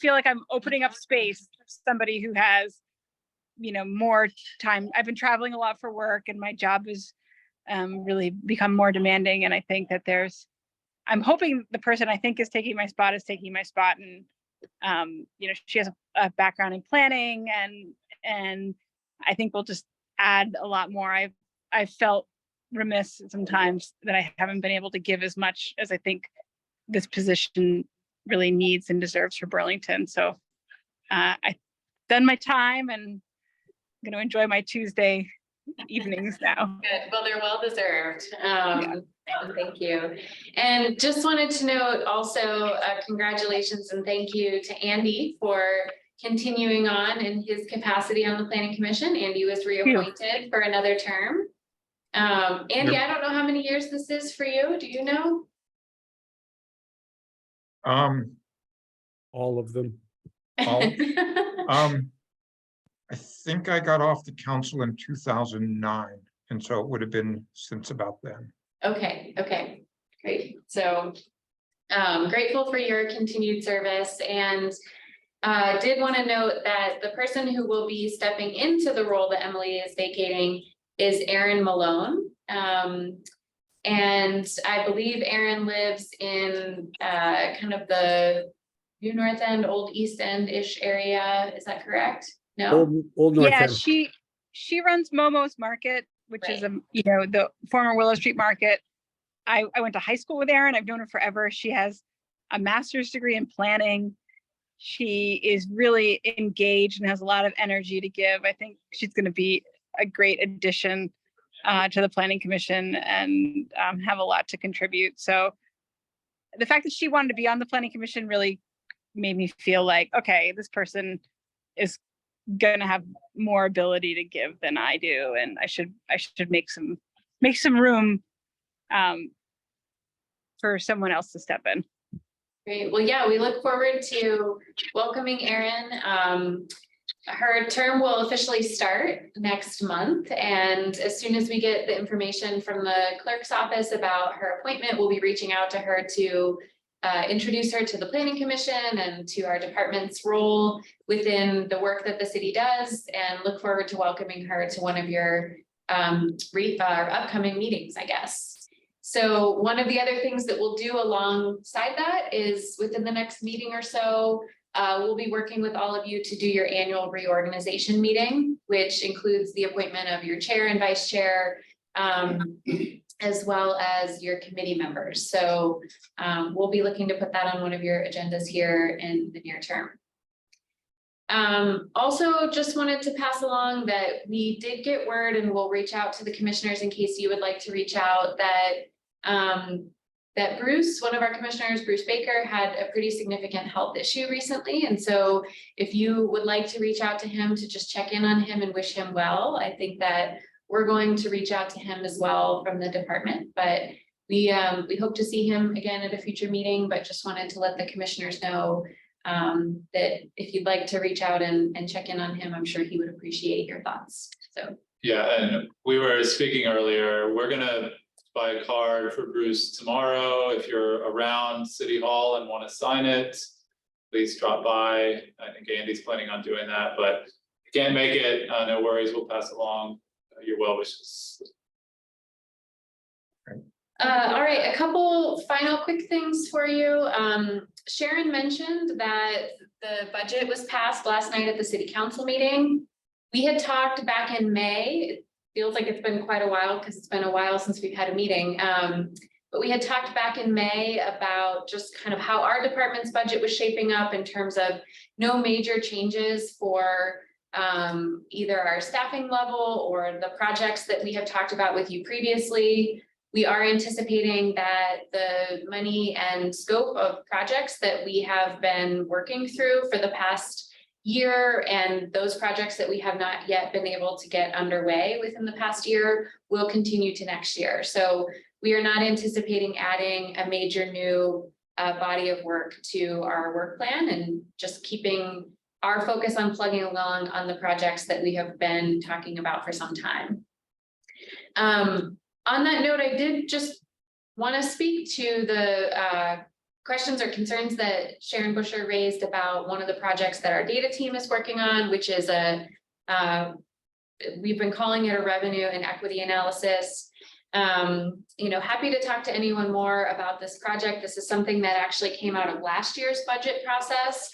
feel like I'm opening up space for somebody who has, more time. I've been traveling a lot for work, and my job has really become more demanding. And I think that I'm hoping the person I think is taking my spot is taking my spot. And, she has a background in planning, and I think we'll just add a lot more. I've felt remiss sometimes that I haven't been able to give as much as I think this position really needs and deserves for Burlington. So I've done my time, and I'm going to enjoy my Tuesday evenings now. Good. Well, they're well deserved. Thank you. And just wanted to note also, congratulations and thank you to Andy for continuing on in his capacity on the Planning Commission. Andy was reappointed for another term. Andy, I don't know how many years this is for you. Do you know? All of them. I think I got off the council in 2009, and so it would have been since about then. Okay, great. So grateful for your continued service, and did want to note that the person who will be stepping into the role that Emily is vacating is Erin Malone. And I believe Erin lives in kind of the New North End, Old East End-ish area. Is that correct? No. Old North Yeah, End. she runs Momo's Market, which is the former Willow Street Market. I went to high school with Erin. I've known her forever. She has a master's degree in planning. She is really engaged and has a lot of energy to give. I think she's going to be a great addition to the Planning Commission and have a lot to contribute. So the fact that she wanted to be on the Planning Commission really made me feel like, okay, this person is gonna have more ability to give than I do, and I should make some room for someone else to step in. Great. Well, yeah, we look forward to welcoming Erin. Her term will officially start next month, and as soon as we get the information from the clerk's office about her appointment, we'll be reaching out to her to introduce her to the Planning Commission and to our department's role within the work that the city does, and look forward to welcoming her to one of your upcoming meetings, I guess. So one of the other things that we'll do alongside that is within the next meeting or so, we'll be working with all of you to do your annual reorganization meeting, which includes the appointment of your chair and vice chair, as well as your committee members. So we'll be looking to put that on one of your agendas here in the near term. Also, just wanted to pass along that we did get word, and we'll reach out to the commissioners in case you would like to reach out, that Bruce, one of our commissioners, Bruce Baker, had a pretty significant health issue recently. And so if you would like to reach out to him to just check in on him and wish him well, I think that we're going to reach out to him as well from the department. But we hope to see him again at a future meeting, but just wanted to let the commissioners know that if you'd like to reach out and check in on him, I'm sure he would appreciate your thoughts. So yeah, and we were speaking earlier, we're gonna buy a card for Bruce tomorrow. If you're around City Hall and want to sign it, please drop by. I think Andy's planning on doing that, but if you can't make it, no worries, we'll pass along your well wishes. All right, a couple final quick things for you. Sharon mentioned that the budget was passed last night at the city council meeting. We had talked back in May. It feels like it's been quite a while because it's been a while since we've had a meeting. But we had talked back in May about just kind of how our department's budget was shaping up in terms of no major changes for either our staffing level or the projects that we have talked about with you previously. We are anticipating that the money and scope of projects that we have been working through for the past year and those projects that we have not yet been able to get underway within the past year will continue to next year. So we are not anticipating adding a major new body of work to our work plan, and just keeping our focus on plugging along on the projects that we have been talking about for some time. On that note, I did just want to speak to the questions or concerns that Sharon Busher raised about one of the projects that our data team is working on, which is we've been calling it a revenue and equity analysis. Happy to talk to anyone more about this project. This is something that actually came out of last year's budget process.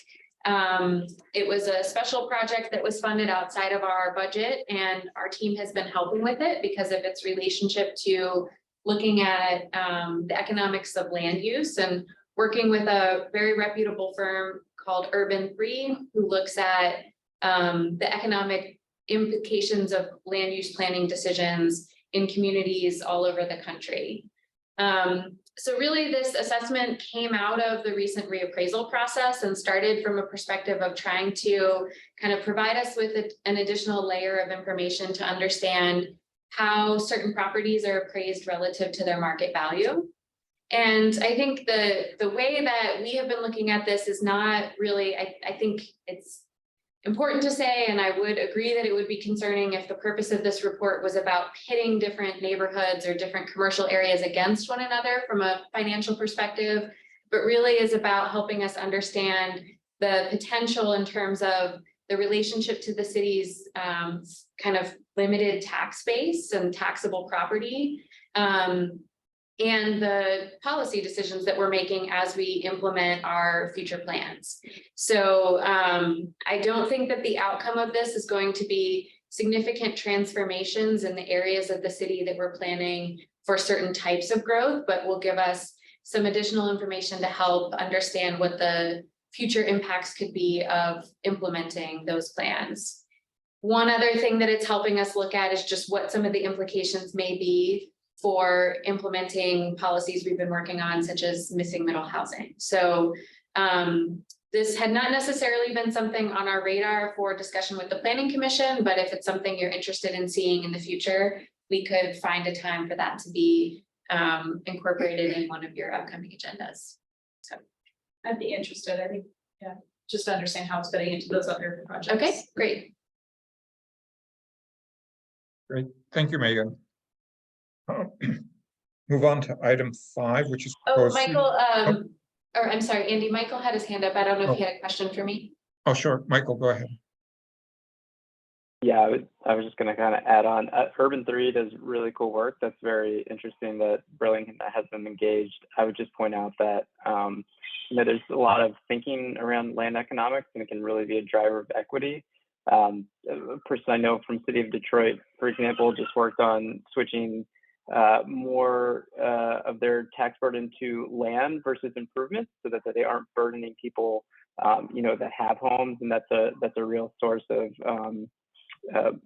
It was a special project that was funded outside of our budget, and our team has been helping with it because of its relationship to looking at the economics of land use and working with a very reputable firm called Urban 3, who looks at the economic implications of land use planning decisions in communities all over the country. So really this assessment came out of the recent reappraisal process and started from a perspective of trying to kind of provide us with an additional layer of information to understand how certain properties are appraised relative to their market value. And I think the way that we have been looking at this is not really, I think it's important to say, and I would agree that it would be concerning if the purpose of this report was about pitting different neighborhoods or different commercial areas against one another from a financial perspective, but really is about helping us understand the potential in terms of the relationship to the city's kind of limited tax base and taxable property, and the policy decisions that we're making as we implement our future plans. So I don't think that the outcome of this is going to be significant transformations in the areas of the city that we're planning for certain types of growth, but will give us some additional information to help understand what the future impacts could be of implementing those plans. One other thing that it's helping us look at is just what some of the implications may be for implementing policies we've been working on, such as missing middle housing. So this had not necessarily been something on our radar for discussion with the Planning Commission, but if it's something you're interested in seeing in the future, we could find a time for that to be incorporated in one of your upcoming agendas. So I'd be interested, I think, yeah, just to understand how it's fitting into those other projects. okay, great. Great, thank you, Megan. Move on to item 5, which is. Oh, proposed- Michael, or I'm sorry, Andy, Michael had his hand up. I don't know if he had a question for me. Oh, sure, Michael, go ahead. Yeah, I was just going to kind of add on. Urban 3 does really cool work. That's very interesting that Burlington has them engaged. I would just point out that there's a lot of thinking around land economics, and it can really be a driver of equity. A person I know from City of Detroit, for example, just worked on switching more of their tax burden to land versus improvements, so that they aren't burdening people, that have homes, and that's a real source of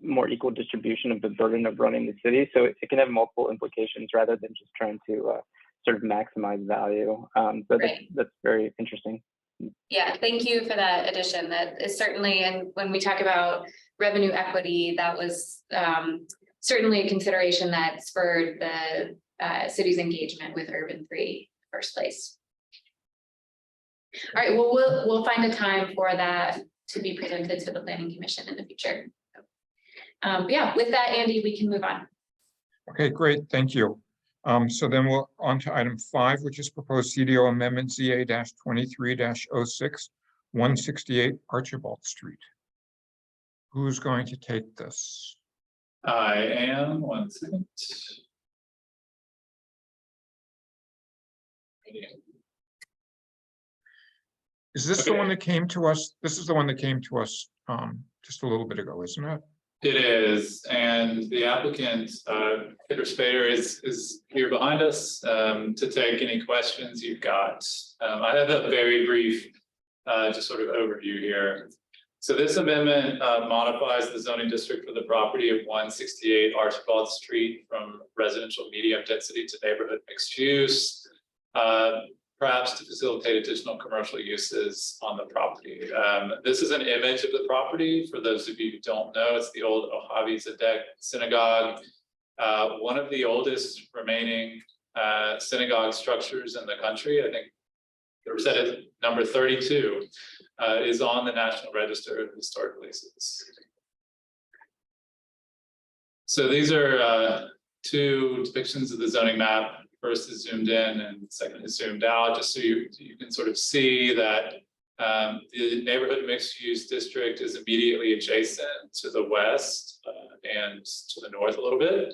more equal distribution of the burden of running the city. So it can have multiple implications rather than just trying to sort of maximize value. So that's very interesting. Yeah, thank you for that addition. That is certainly, and when we talk about revenue equity, that was certainly a consideration that spurred the city's engagement with Urban 3 in the first place. All right, well, we'll find a time for that to be presented to the Planning Commission in the future. Yeah, with that, Andy, we can move on. Okay, great, thank you. So then we're on to item 5, which is proposed CDO amendment ZA-23-06, 168 Archibald Street. Who's going to take this? I am, 1 second. Is this the Okay. one that came to us? This is the one that came to us just a little bit ago, isn't it? It is, and the applicant, Peter Spader, is here behind us to take any questions you've got. I have a very brief just sort of overview here. So this amendment modifies the zoning district for the property of 168 Archibald Street from residential medium density to neighborhood mixed use, perhaps to facilitate additional commercial uses on the property. This is an image of the property. For those of you who don't know, it's the old Ohavi Zedek Synagogue, one of the oldest remaining synagogue structures in the country. I think they said it, number 32, is on the National Register of Historic Places. So these are 2 depictions of the zoning map first is zoomed in and the second is zoomed out, just so you can sort of see that the neighborhood mixed use district is immediately adjacent to the west and to the north a little bit.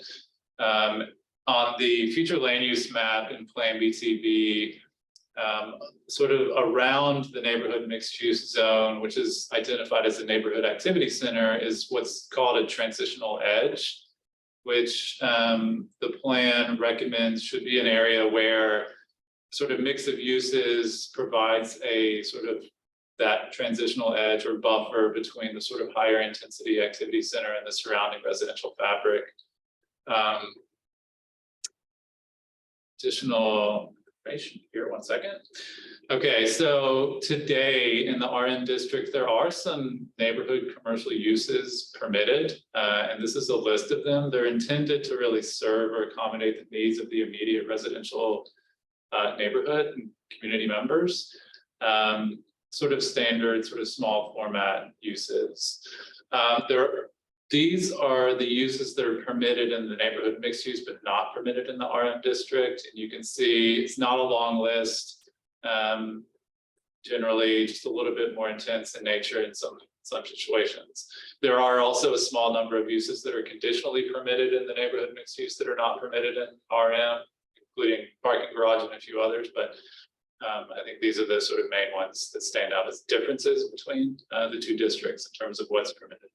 On the future land use map in Plan BTB, sort of around the neighborhood mixed use zone, which is identified as the neighborhood activity center, is what's called a transitional edge, which the plan recommends should be an area where sort of mix of uses provides a sort of that transitional edge or buffer between the sort of higher intensity activity center and the surrounding residential fabric. Additional information here, 1 second. Okay, so today in the RM district, there are some neighborhood commercial uses permitted, and this is a list of them. They're intended to really serve or accommodate the needs of the immediate residential neighborhood and community members. Sort of standard, sort of small format uses. These are the uses that are permitted in the neighborhood mixed use, but not permitted in the RM district. And you can see it's not a long list. Generally, just a little bit more intense in nature in some situations. There are also a small number of uses that are conditionally permitted in the neighborhood mixed use that are not permitted in RM, including parking garage and a few others. But I think these are the sort of main ones that stand out as differences between the two districts in terms of what's permitted.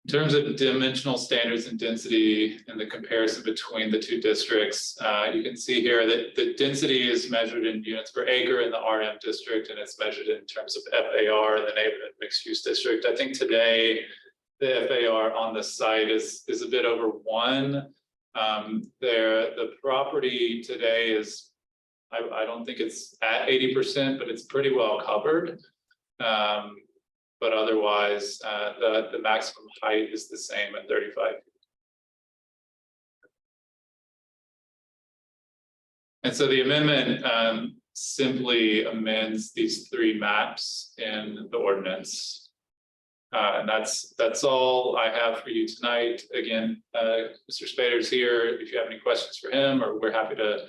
In terms of dimensional standards and density and the comparison between the two districts, you can see here that the density is measured in units per acre in the RM district, and it's measured in terms of FAR in the neighborhood mixed use district. I think today the FAR on the site is a bit over 1. The property today is, I don't think it's at 80%, but it's pretty well covered. But otherwise, the maximum height is the same at 35 feet. And so the amendment simply amends these 3 maps in the ordinance. And that's all I have for you tonight. Again, Mr. Spader's here if you have any questions for him, or we're happy to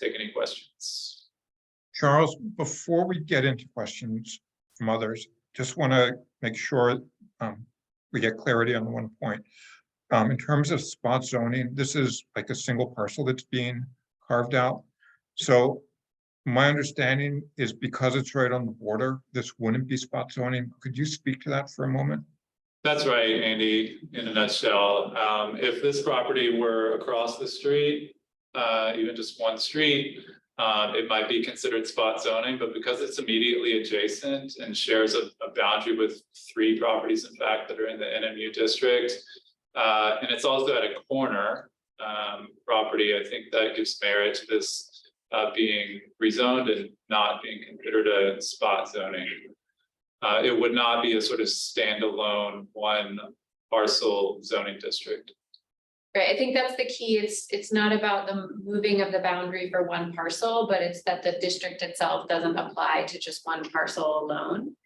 take any questions. Charles, before we get into questions from others, just want to make sure we get clarity on one point. In terms of spot zoning, this is like a single parcel that's being carved out. So my understanding is because it's right on the border, this wouldn't be spot zoning. Could you speak to that for a moment? That's right, Andy, in a nutshell. If this property were across the street, even just one street, it might be considered spot zoning, but because it's immediately adjacent and shares a boundary with 3 properties, in fact, that are in the NMU district, and it's also at a corner property, I think that gives merit to this being rezoned and not being considered a spot zoning. It would not be a sort of standalone 1 parcel zoning district. Right, I think that's the key. It's not about the moving of the boundary for 1 parcel, but it's that the district itself doesn't apply to just 1 parcel alone.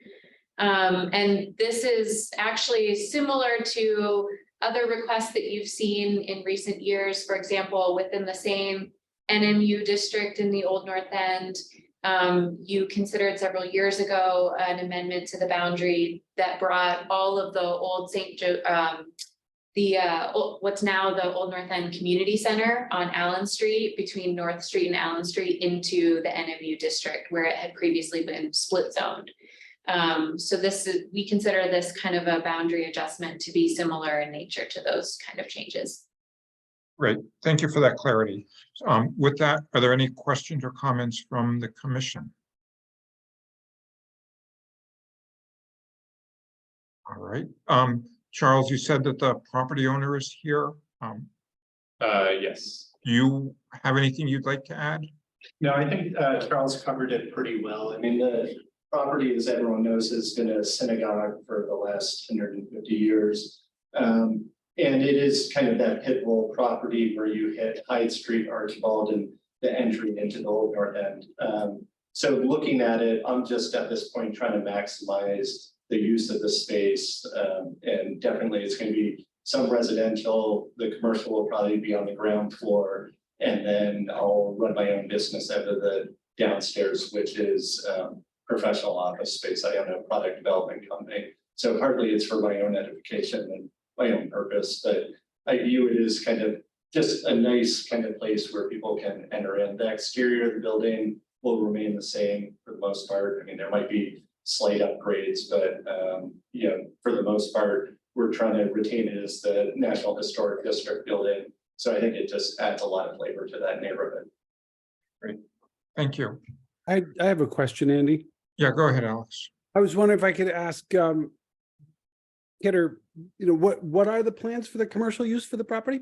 And this is actually similar to other requests that you've seen in recent years. For example, within the same NMU district in the Old North End, you considered several years ago an amendment to the boundary that brought all of the old St. Joe, what's now the Old North End Community Center on Allen Street, between North Street and Allen Street, into the NMU district where it had previously been split zoned. So we consider this kind of a boundary adjustment to be similar in nature to those kind of changes. Great, thank you for that clarity. With that, are there any questions or comments from the commission? All right. Charles, you said that the property owner is here. Yes. Do you have anything you'd like to add? No, I think Charles covered it pretty well. I mean, the property, as everyone knows, has been a synagogue for the last 150 years. And it is kind of that pit bull property where you hit Hyde Street, Archibald, and the entry into the Old North End. So looking at it, I'm just at this point trying to maximize the use of the space. And definitely it's going to be some residential, the commercial will probably be on the ground floor. And then I'll run my own business out of the downstairs, which is professional office space. I own a product development company. So partly it's for my own edification and my own purpose, but I view it as kind of just a nice kind of place where people can enter in. The exterior of the building will remain the same for the most part. I mean, there might be slight upgrades, but you know, for the most part, we're trying to retain it as the National Historic District building. So I think it just adds a lot of flavor to that neighborhood. Thank you. I have a question, Andy. Yeah, go ahead, Alex. I was wondering if I could ask Kidder, you know, what are the plans for the commercial use for the property?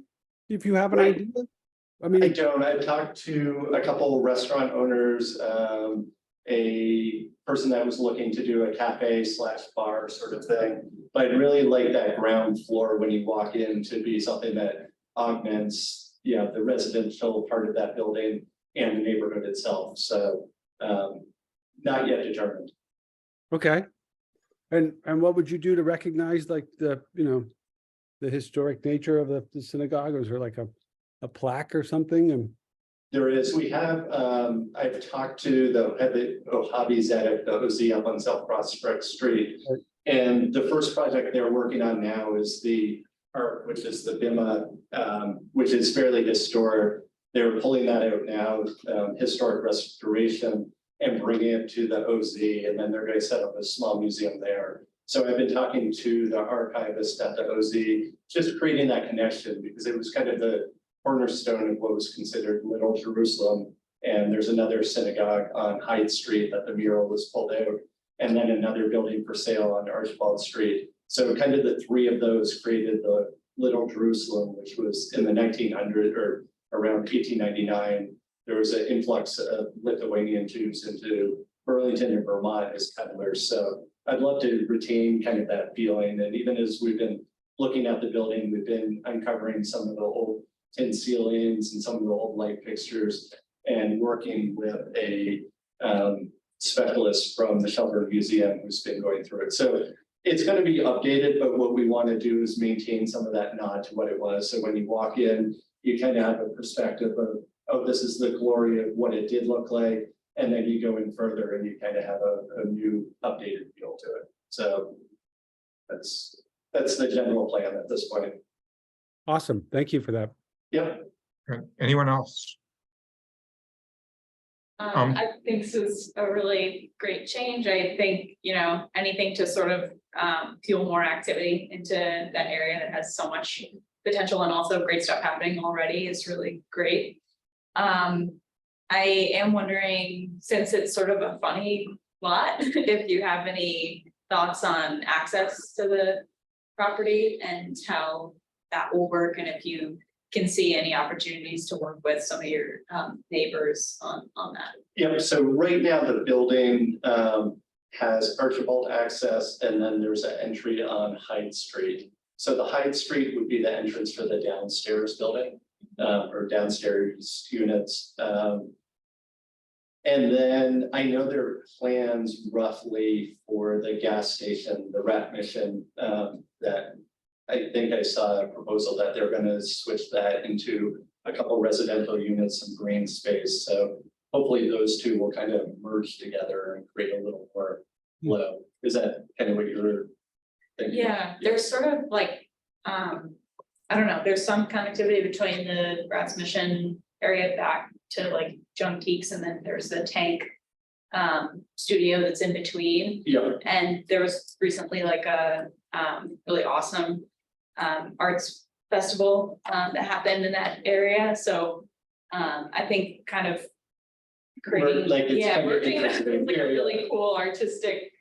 If you have an Right. idea? I I mean, don't, I've talked to a couple restaurant owners, a person that was looking to do a cafe / bar sort of thing. But I'd really like that ground floor when you walk in to be something that augments, you know, the residential part of that building and the neighborhood itself. So not yet determined. okay. And what would you do to recognize like the, you know, the historic nature of the synagogue? Or is there like a plaque or something? And There is, we have, I've talked to the Hobby Zedek, the OZ up on South Prospect Street. Right. And the first project they're working on now is the ARC, which is the BIMA, which is fairly historic. They're pulling that out now, historic restoration, and bringing it to the OZ, and then they're going to set up a small museum there. So I've been talking to the archivist at the OZ, just creating that connection, because it was kind of the cornerstone of what was considered Little Jerusalem. And there's another synagogue on Hyde Street that the mural was pulled out, and then another building for sale on Archibald Street. So kind of the three of those created the Little Jerusalem, which was in the 1900s or around 1899. There was an influx of Lithuanian Jews into Burlington and Vermont as peddlers. So I'd love to retain kind of that feeling. And even as we've been looking at the building, we've been uncovering some of the old tin ceilings and some of the old light fixtures, and working with a specialist from the Shelburne Museum who's been going through it. So it's going to be updated, but what we want to do is maintain some of that nod to what it was. So when you walk in, you kind of have a perspective of, oh, this is the glory of what it did look like. And then you go in further and you kind of have a new updated feel to it. So that's the general plan at this point. awesome. Thank you for that. Yep. Good. Anyone else? I think this is a really great change. I think, you know, anything to sort of fuel more activity into that area that has so much potential and also great stuff happening already is really great. I am wondering, since it's sort of a funny lot, if you have any thoughts on access to the property and how that will work, and if you can see any opportunities to work with some of your neighbors on that. Yep, so right now the building has Archibald access, and then there's an entry on Hyde Street. So the Hyde Street would be the entrance for the downstairs building, or downstairs units. And then I know there are plans roughly for the gas station, the Rat Mission, that I think I saw a proposal that they're gonna switch that into a couple residential units, some green space. So hopefully those two will kind of merge together and create a little more flow. Is that kind of what you were thinking? Yeah, there's sort of like, I don't know, there's some connectivity between the Rats Mission area back to like Juntiques, and then there's the tank studio that's in between. Yeah, And there was recently like a really awesome arts festival that happened in that area. So I think kind of creating, like it's yeah, kind of working in interesting. like a really cool artistic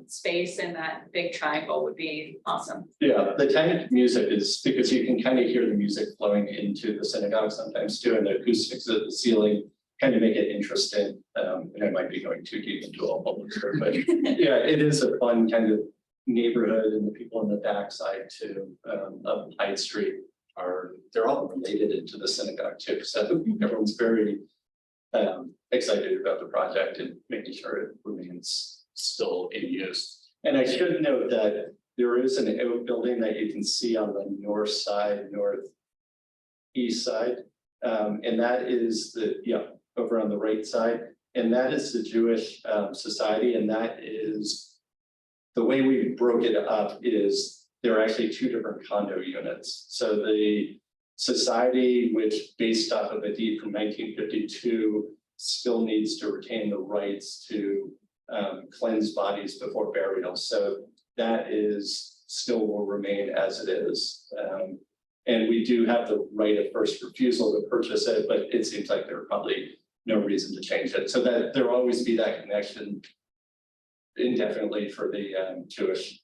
space in that big triangle would be awesome. yeah, the tank music is because you can kind of hear the music flowing into the synagogue sometimes too, and the acoustics of the ceiling kind of make it interesting. And I might be going too deep into a whole story, but yeah, it is a fun kind of neighborhood, and the people on the backside too, of Hyde Street they're all related into the synagogue too. So everyone's very excited about the project and making sure it remains still in use. And I should note that There is an outbuilding that you can see on the north side, northeast side. And that is over on the right side. And that is the Jewish Society. And that is, the way we broke it up is there are actually two different condo units. So the society, which based off of a deed from 1952, still needs to retain the rights to cleanse bodies before burial. So that is still will remain as it is. And we do have the right of first refusal to purchase it, but it seems like there are probably no reason to change it. So that there will always be that connection indefinitely for the Jewish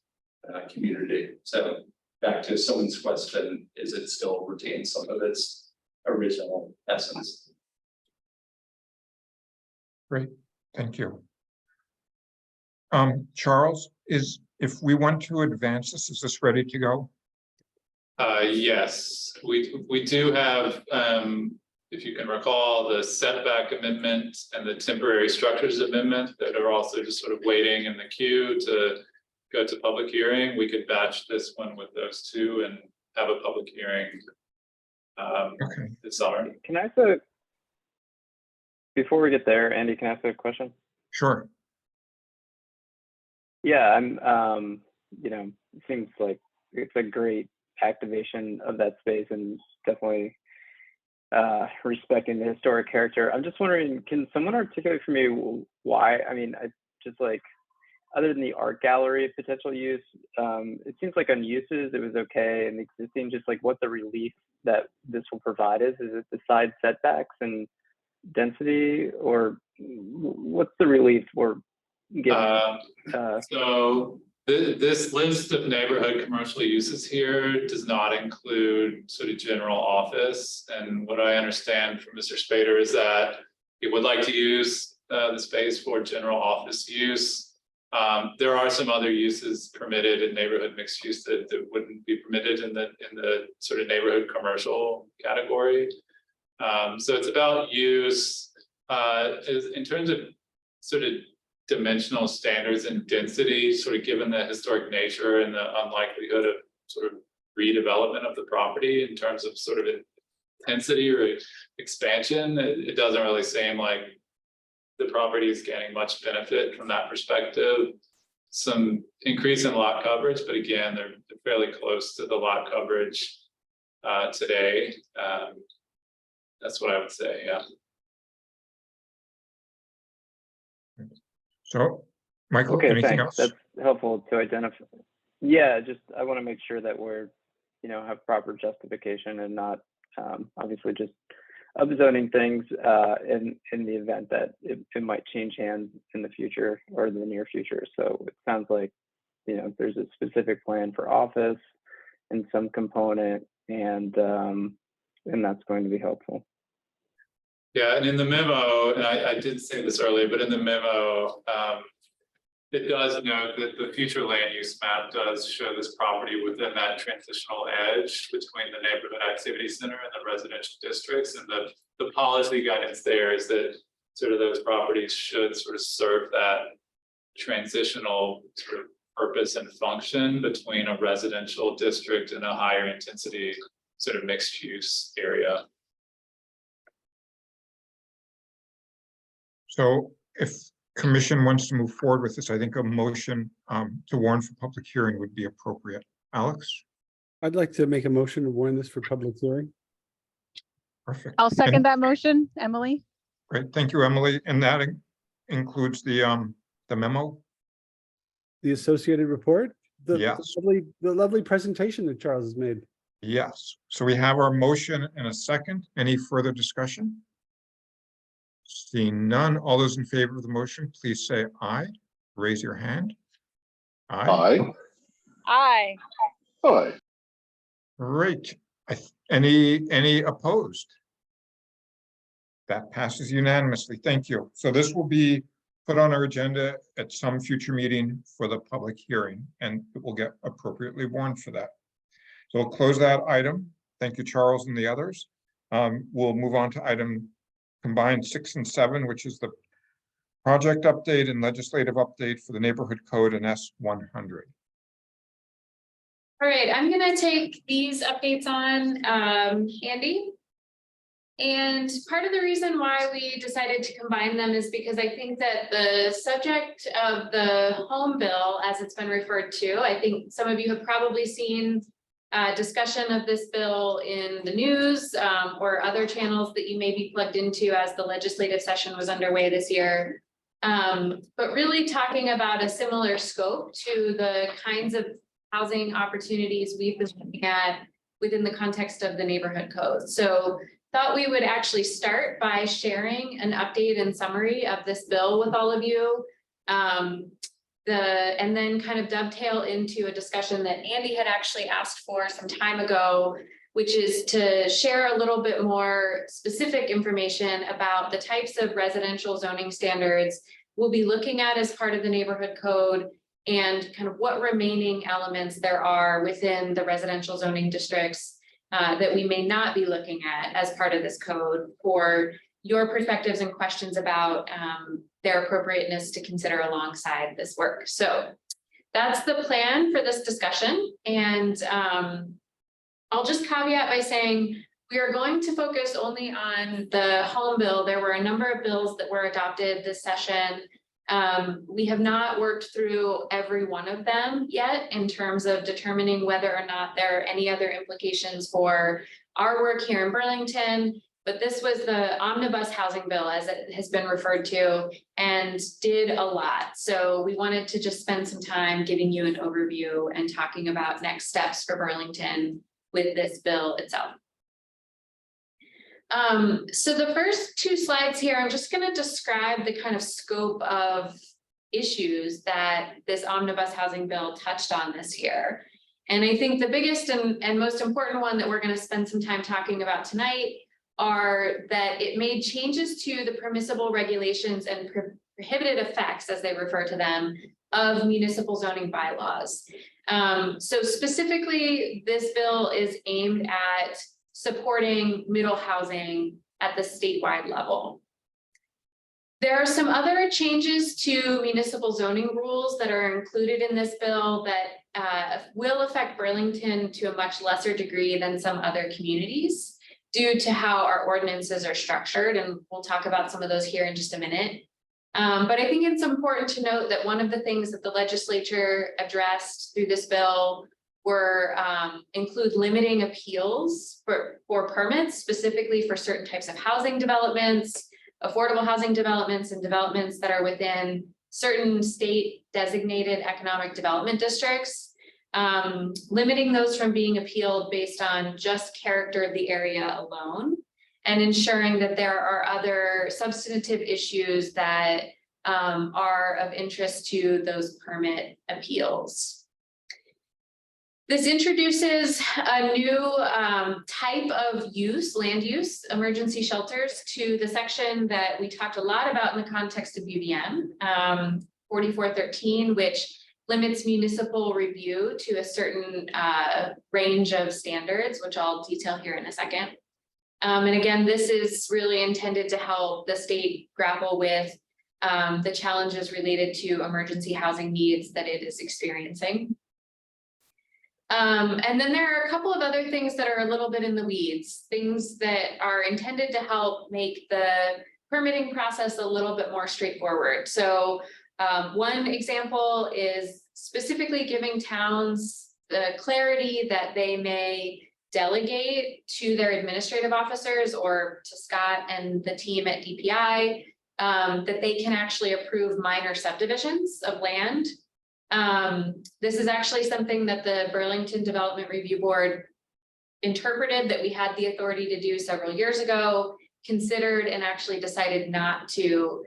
community. So back to someone's question, is it still retain some of its original essence? Great, thank you. Charles, if we want to advance this, is this ready to go? Yes, we do have, if you can recall, the setback amendment and the temporary structures amendment that are also just sort of waiting in the queue to go to public hearing. We could batch this one with those two and have a public hearing Okay. this summer. Can I ask a, before we get there, Andy, can I ask a question? Sure. Yeah, I'm, it seems like it's a great activation of that space and definitely respecting the historic character. I'm just wondering, can someone articulate for me why? I mean, I just like, other than the art gallery potential use, it seems like on uses, it was okay. And existing, just like what the relief that this will provide is it the side setbacks and density, or what's the relief we're getting? So this list of neighborhood commercial uses here does not include sort of general office. And what I understand from Mr. Spader is that he would like to use the space for general office use. There are some other uses permitted in neighborhood mixed use that wouldn't be permitted in the sort of neighborhood commercial category. So it's about use in terms of sort of dimensional standards and density, sort of given the historic nature and the unlikelihood of sort of redevelopment of the property in terms of sort of intensity or expansion. It doesn't really seem like the property is gaining much benefit from that perspective. Some increase in lot coverage, but again, they're fairly close to the lot coverage today. That's what I would say, yeah. So, Michael, Okay, anything thanks. else? That's helpful to identify. Yeah, just I want to make sure that we're, have proper justification and not obviously just upzoning things in the event that it might change hands in the future or in the near future. So it sounds like, there's a specific plan for office in some component, and that's going to be helpful. Yeah, and in the memo, and I did say this earlier, but in the memo, it does note that the future land use map does show this property within that transitional edge between the neighborhood activity center and the residential districts. And the policy guidance there is that sort of those properties should sort of serve that transitional sort of purpose and function between a residential district and a higher intensity sort of mixed use area. So if commission wants to move forward with this, I think a motion to warn for public hearing would be appropriate. Alex? I'd like to make a motion to warn this for public hearing. Perfect. I'll second that motion, Emily. Great, thank you, Emily. And that includes the memo? The associated report? Yes. The lovely presentation that Charles has made. Yes. So we have our motion and a second. Any further discussion? Seeing none, all those in favor of the motion, please say aye. Raise your hand. Aye. Aye. Aye. Great. Any opposed? That passes unanimously. Thank you. So this will be put on our agenda at some future meeting for the public hearing, and it will get appropriately warned for that. So we'll close that item. Thank you, Charles and the others. We'll move on to item combined 6 and 7, which is the project update and legislative update for the neighborhood code and S100. All right, I'm gonna take these updates on handy. And part of the reason why we decided to combine them is because I think that the subject of the home bill, as it's been referred to, I think some of you have probably seen discussion of this bill in the news or other channels that you may be plugged into as the legislative session was underway this year. But really talking about a similar scope to the kinds of housing opportunities we've been looking at within the context of the neighborhood code. So thought we would actually start by sharing an update and summary of this bill with all of you. And then kind of dovetail into a discussion that Andy had actually asked for some time ago, which is to share a little bit more specific information about the types of residential zoning standards we'll be looking at as part of the neighborhood code and kind of what remaining elements there are within the residential zoning districts that we may not be looking at as part of this code for your perspectives and questions about their appropriateness to consider alongside this work. So that's the plan for this discussion. And I'll just caveat by saying we are going to focus only on the home bill. There were a number of bills that were adopted this session. We have not worked through every one of them yet in terms of determining whether or not there are any other implications for our work here in Burlington. But this was the omnibus housing bill, as it has been referred to, and did a lot. So we wanted to just spend some time giving you an overview and talking about next steps for Burlington with this bill itself. So the first two slides here, I'm just going to describe the kind of scope of issues that this omnibus housing bill touched on this year. And I think the biggest and most important one that we're going to spend some time talking about tonight are that it made changes to the permissible regulations and prohibited effects, as they refer to them, of municipal zoning bylaws. So specifically, this bill is aimed at supporting middle housing at the statewide level. There are some other changes to municipal zoning rules that are included in this bill that will affect Burlington to a much lesser degree than some other communities due to how our ordinances are structured. And we'll talk about some of those here in just a minute. But I think it's important to note that one of the things that the legislature addressed through this bill were include limiting appeals for permits, specifically for certain types of housing developments, affordable housing developments, and developments that are within certain state designated economic development districts, limiting those from being appealed based on just character of the area alone, and ensuring that there are other substantive issues that are of interest to those permit appeals. This introduces a new type of use, land use, emergency shelters, to the section that we talked a lot about in the context of UVM, 4413, which limits municipal review to a certain range of standards, which I'll detail here in a second. And again, this is really intended to help the state grapple with the challenges related to emergency housing needs that it is experiencing. And then there are a couple of other things that are a little bit in the weeds, things that are intended to help make the permitting process a little bit more straightforward. So one example is specifically giving towns the clarity that they may delegate to their administrative officers or to Scott and the team at DPI, that they can actually approve minor subdivisions of land. This is actually something that the Burlington Development Review Board interpreted that we had the authority to do several years ago, considered, and actually decided not to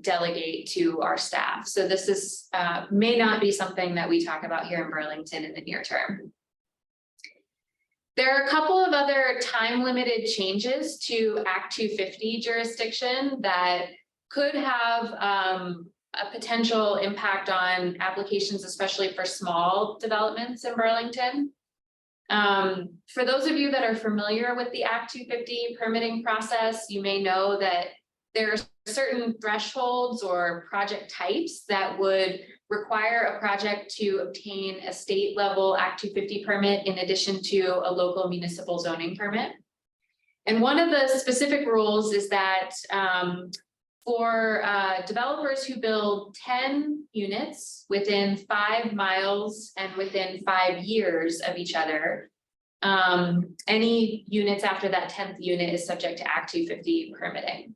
delegate to our staff. So this is may not be something that we talk about here in Burlington in the near term. There are a couple of other time-limited changes to Act 250 jurisdiction that could have a potential impact on applications, especially for small developments in Burlington. For those of you that are familiar with the Act 250 permitting process, you may know that there are certain thresholds or project types that would require a project to obtain a state level Act 250 permit in addition to a local municipal zoning permit. And one of the specific rules is that for developers who build 10 units within 5 miles and within 5 years of each other, any units after that 10th unit is subject to Act 250 permitting.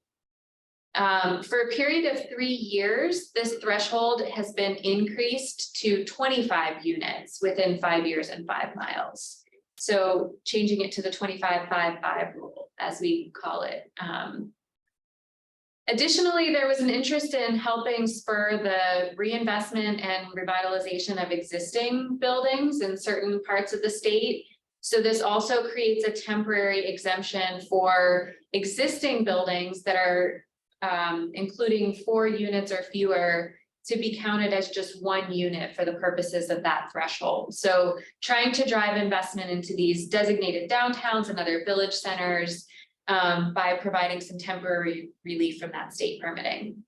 For a period of 3 years, this threshold has been increased to 25 units within 5 years and 5 miles. So changing it to the 25-5-5 rule, as we call it. Additionally, there was an interest in helping spur the reinvestment and revitalization of existing buildings in certain parts of the state. So this also creates a temporary exemption for existing buildings that are including 4 units or fewer to be counted as just 1 unit for the purposes of that threshold. So trying to drive investment into these designated downtowns and other village centers by providing some temporary relief from that state permitting.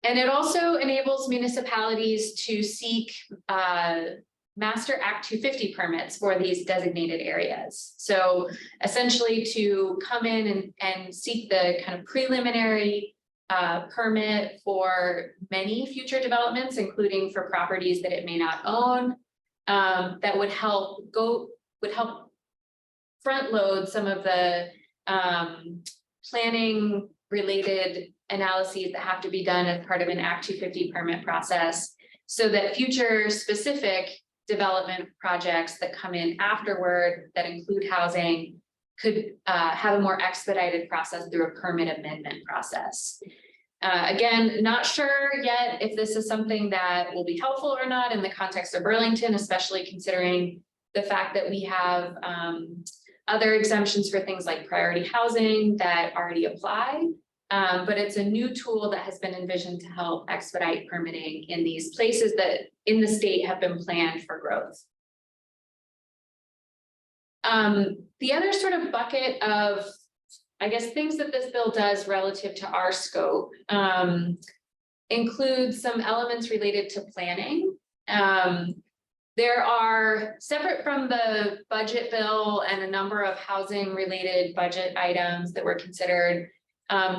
And it also enables municipalities to seek Master Act 250 permits for these designated areas. So essentially to come in and seek the kind of preliminary permit for many future developments, including for properties that it may not own, that would help front load some of the planning related analyses that have to be done as part of an Act 250 permit process, so that future specific development projects that come in afterward that include housing could have a more expedited process through a permit amendment process. Again, not sure yet if this is something that will be helpful or not in the context of Burlington, especially considering the fact that we have other exemptions for things like priority housing that already apply. But it's a new tool that has been envisioned to help expedite permitting in these places that in the state have been planned for growth. The other sort of bucket of, I guess, things that this bill does relative to our scope includes some elements related to planning. There are, separate from the budget bill and a number of housing related budget items that were considered,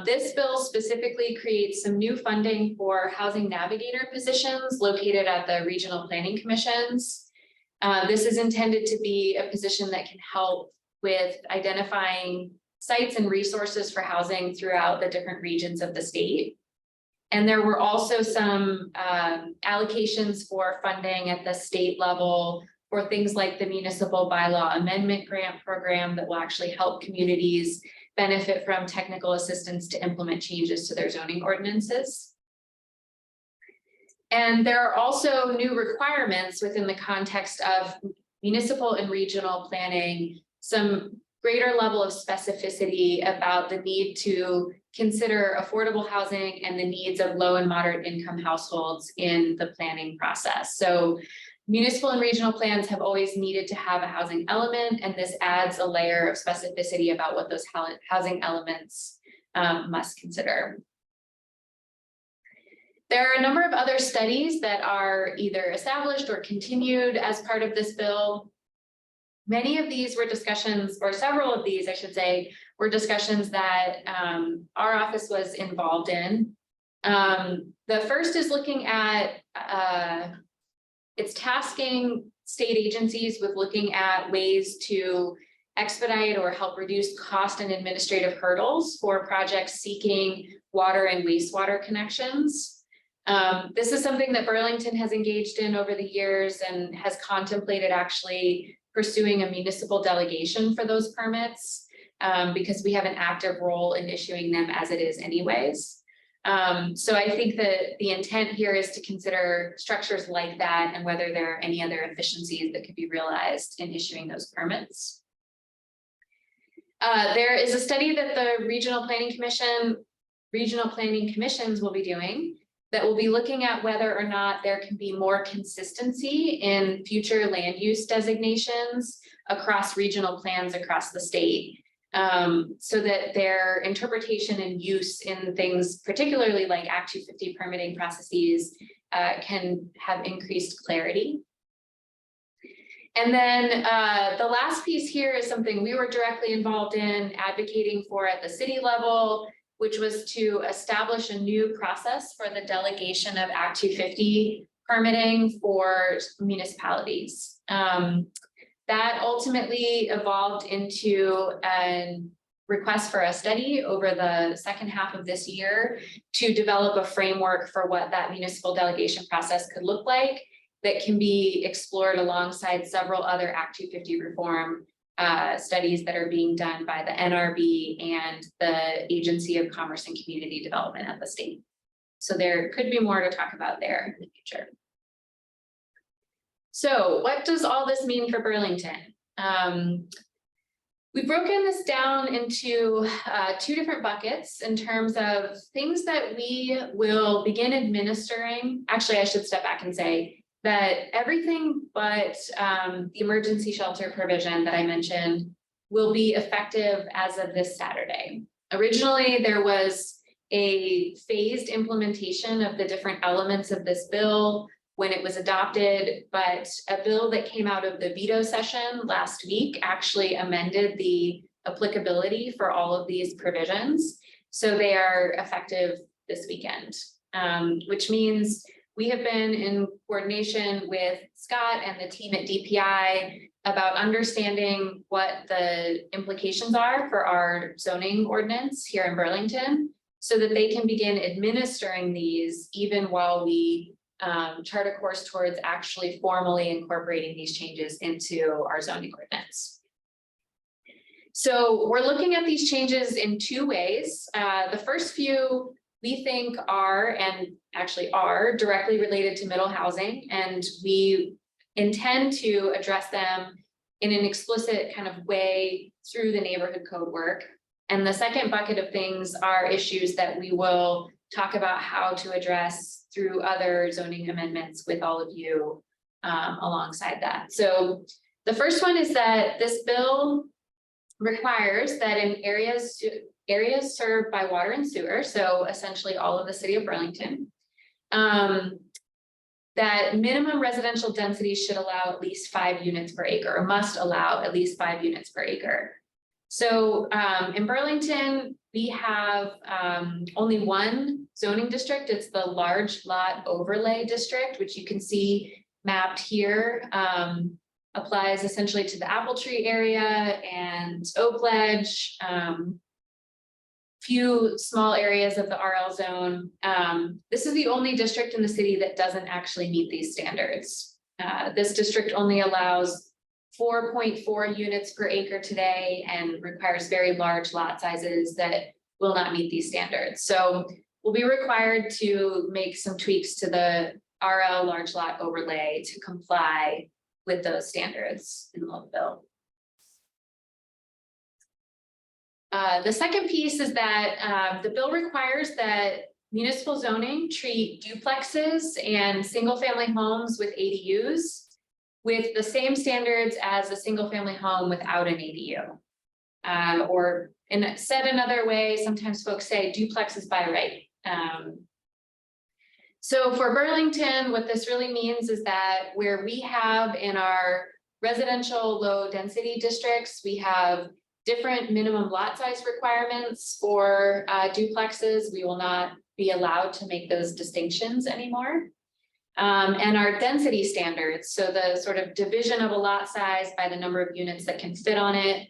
this bill specifically creates some new funding for housing navigator positions located at the regional planning commissions. This is intended to be a position that can help with identifying sites and resources for housing throughout the different regions of the state. And there were also some allocations for funding at the state level for things like the municipal bylaw amendment grant program that will actually help communities benefit from technical assistance to implement changes to their zoning ordinances. And there are also new requirements within the context of municipal and regional planning, some greater level of specificity about the need to consider affordable housing and the needs of low and moderate income households in the planning process. So municipal and regional plans have always needed to have a housing element, and this adds a layer of specificity about what those housing elements must consider. There are a number of other studies that are either established or continued as part of this bill. Many of these were discussions, or several of these, I should say, were discussions that our office was involved in. The first is looking at, it's tasking state agencies with looking at ways to expedite or help reduce cost and administrative hurdles for projects seeking water and wastewater connections. This is something that Burlington has engaged in over the years and has contemplated actually pursuing a municipal delegation for those permits because we have an active role in issuing them as it is anyways. So I think that the intent here is to consider structures like that and whether there are any other efficiencies that could be realized in issuing those permits. There is a study that the regional planning commissions will be doing that will be looking at whether or not there can be more consistency in future land use designations across regional plans across the state. So that their interpretation and use in things, particularly like Act 250 permitting processes, can have increased clarity. And then the last piece here is something we were directly involved in advocating for at the city level, which was to establish a new process for the delegation of Act 250 permitting for municipalities. That ultimately evolved into a request for a study over the second half of this year to develop a framework for what that municipal delegation process could look like that can be explored alongside several other Act 250 reform studies that are being done by the NRB and the Agency of Commerce and Community Development at the state. So there could be more to talk about there in the future. So what does all this mean for Burlington? We've broken this down into two different buckets in terms of things that we will begin administering. Actually, I should step back and say that everything but the emergency shelter provision that I mentioned will be effective as of this Saturday. Originally, there was a phased implementation of the different elements of this bill when it was adopted, but a bill that came out of the veto session last week actually amended the applicability for all of these provisions. So they are effective this weekend, which means we have been in coordination with Scott and the team at DPI about understanding what the implications are for our zoning ordinance here in Burlington so that they can begin administering these even while we chart a course towards actually formally incorporating these changes into our zoning ordinance. So we're looking at these changes in two ways. The first few we think are, and actually are, directly related to middle housing, and we intend to address them in an explicit kind of way through the neighborhood code work. And the second bucket of things are issues that we will talk about how to address through other zoning amendments with all of you alongside that. So the first one is that this bill requires that in areas served by water and sewer, so essentially all of the city of Burlington, that minimum residential density should allow at least 5 units per acre, or must allow at least 5 units per acre. So in Burlington, we have only one zoning district. It's the large lot overlay district, which you can see mapped here. Applies essentially to the Apple Tree area and Oak Ledge, few small areas of the RL zone. This is the only district in the city that doesn't actually meet these standards. This district only allows 4.4 units per acre today and requires very large lot sizes that will not meet these standards. So we'll be required to make some tweaks to the RL large lot overlay to comply with those standards in the bill. The second piece is that the bill requires that municipal zoning treat duplexes and single family homes with ADUs with the same standards as a single family home without an ADU. Or said another way, sometimes folks say duplexes by right. So for Burlington, what this really means is that where we have in our residential low density districts, we have different minimum lot size requirements for duplexes. We will not be allowed to make those distinctions anymore. And our density standards, so the sort of division of a lot size by the number of units that can fit on it,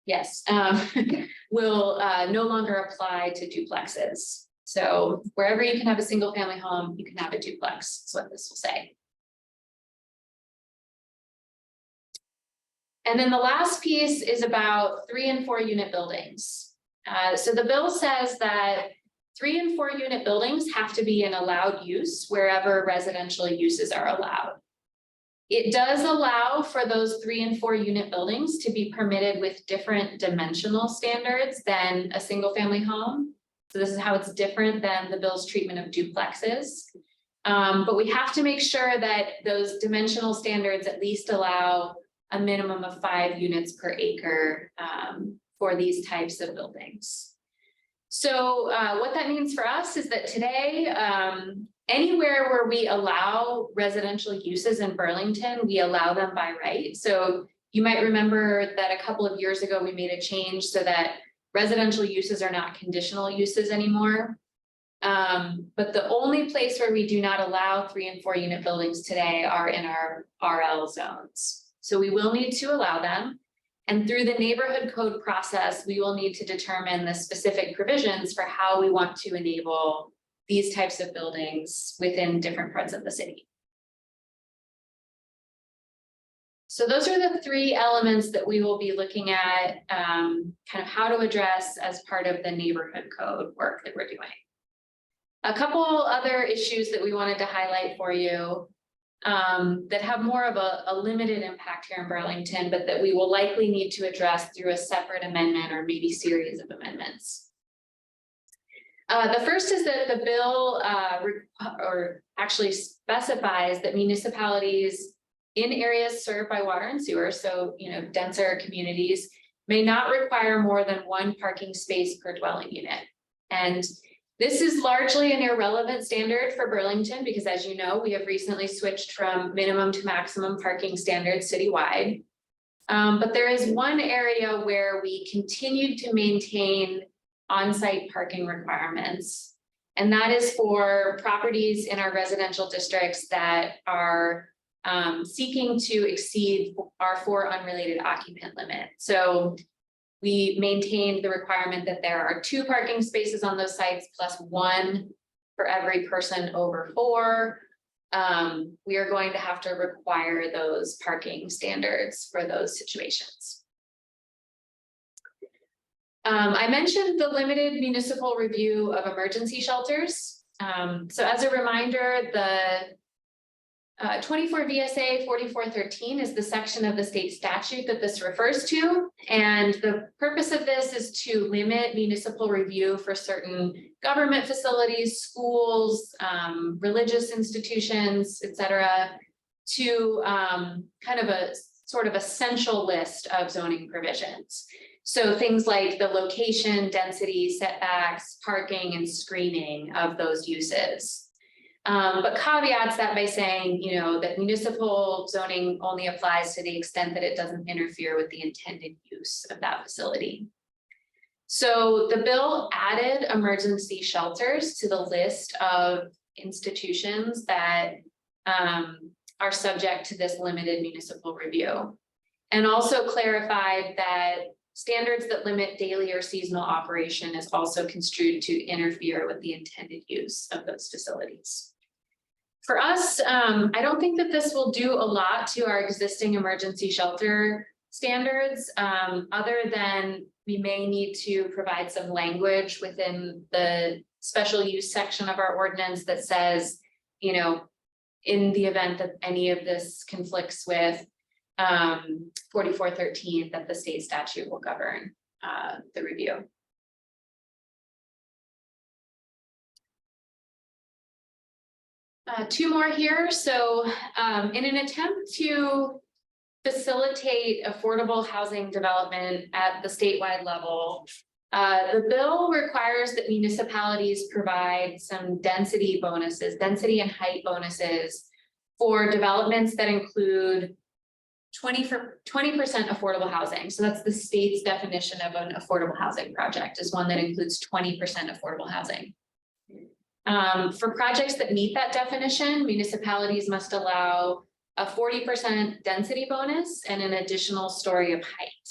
yes, will no longer apply to duplexes. So wherever you can have a single family home, you can have a duplex, is what this will say. And then the last piece is about 3 and 4 unit buildings. So the bill says that 3 and 4 unit buildings have to be an allowed use wherever residential uses are allowed. It does allow for those 3 and 4 unit buildings to be permitted with different dimensional standards than a single family home. So this is how it's different than the bill's treatment of duplexes. But we have to make sure that those dimensional standards at least allow a minimum of 5 units per acre for these types of buildings. So what that means for us is that today, anywhere where we allow residential uses in Burlington, we allow them by right. So you might remember that a couple of years ago, we made a change so that residential uses are not conditional uses anymore. But the only place where we do not allow 3 and 4 unit buildings today are in our RL zones. So we will need to allow them. And through the neighborhood code process, we will need to determine the specific provisions for how we want to enable these types of buildings within different parts of the city. So those are the 3 elements that we will be looking at, kind of how to address as part of the neighborhood code work that we're doing. A couple other issues that we wanted to highlight for you that have more of a limited impact here in Burlington, but that we will likely need to address through a separate amendment or maybe series of amendments. The first is that the bill or actually specifies that municipalities in areas served by water and sewer, so denser communities, may not require more than 1 parking space per dwelling unit. And this is largely an irrelevant standard for Burlington because, as you know, we have recently switched from minimum to maximum parking standards citywide. But there is one area where we continue to maintain on-site parking requirements, and that is for properties in our residential districts that are seeking to exceed our 4 unrelated occupant limit. So we maintained the requirement that there are 2 parking spaces on those sites plus 1 for every person over 4. We are going to have to require those parking standards for those situations. I mentioned the limited municipal review of emergency shelters. So as a reminder, the 24 VSA 4413 is the section of the state statute that this refers to. And the purpose of this is to limit municipal review for certain government facilities, schools, religious institutions, et cetera, to kind of a sort of essential list of zoning provisions. So things like the location, density, setbacks, parking, and screening of those uses. But caveats that by saying, that municipal zoning only applies to the extent that it doesn't interfere with the intended use of that facility. So the bill added emergency shelters to the list of institutions that are subject to this limited municipal review, and also clarified that standards that limit daily or seasonal operation is also construed to interfere with the intended use of those facilities. For us, I don't think that this will do a lot to our existing emergency shelter standards, other than we may need to provide some language within the special use section of our ordinance that says, in the event that any of this conflicts with 4413, that the state statute will govern the review. Two more here. So in an attempt to facilitate affordable housing development at the statewide level, the bill requires that municipalities provide some density bonuses, density and height bonuses for developments that include 20% affordable housing. So that's the state's definition of an affordable housing project, is one that includes 20% affordable housing. For projects that meet that definition, municipalities must allow a 40% density bonus and an additional story of height.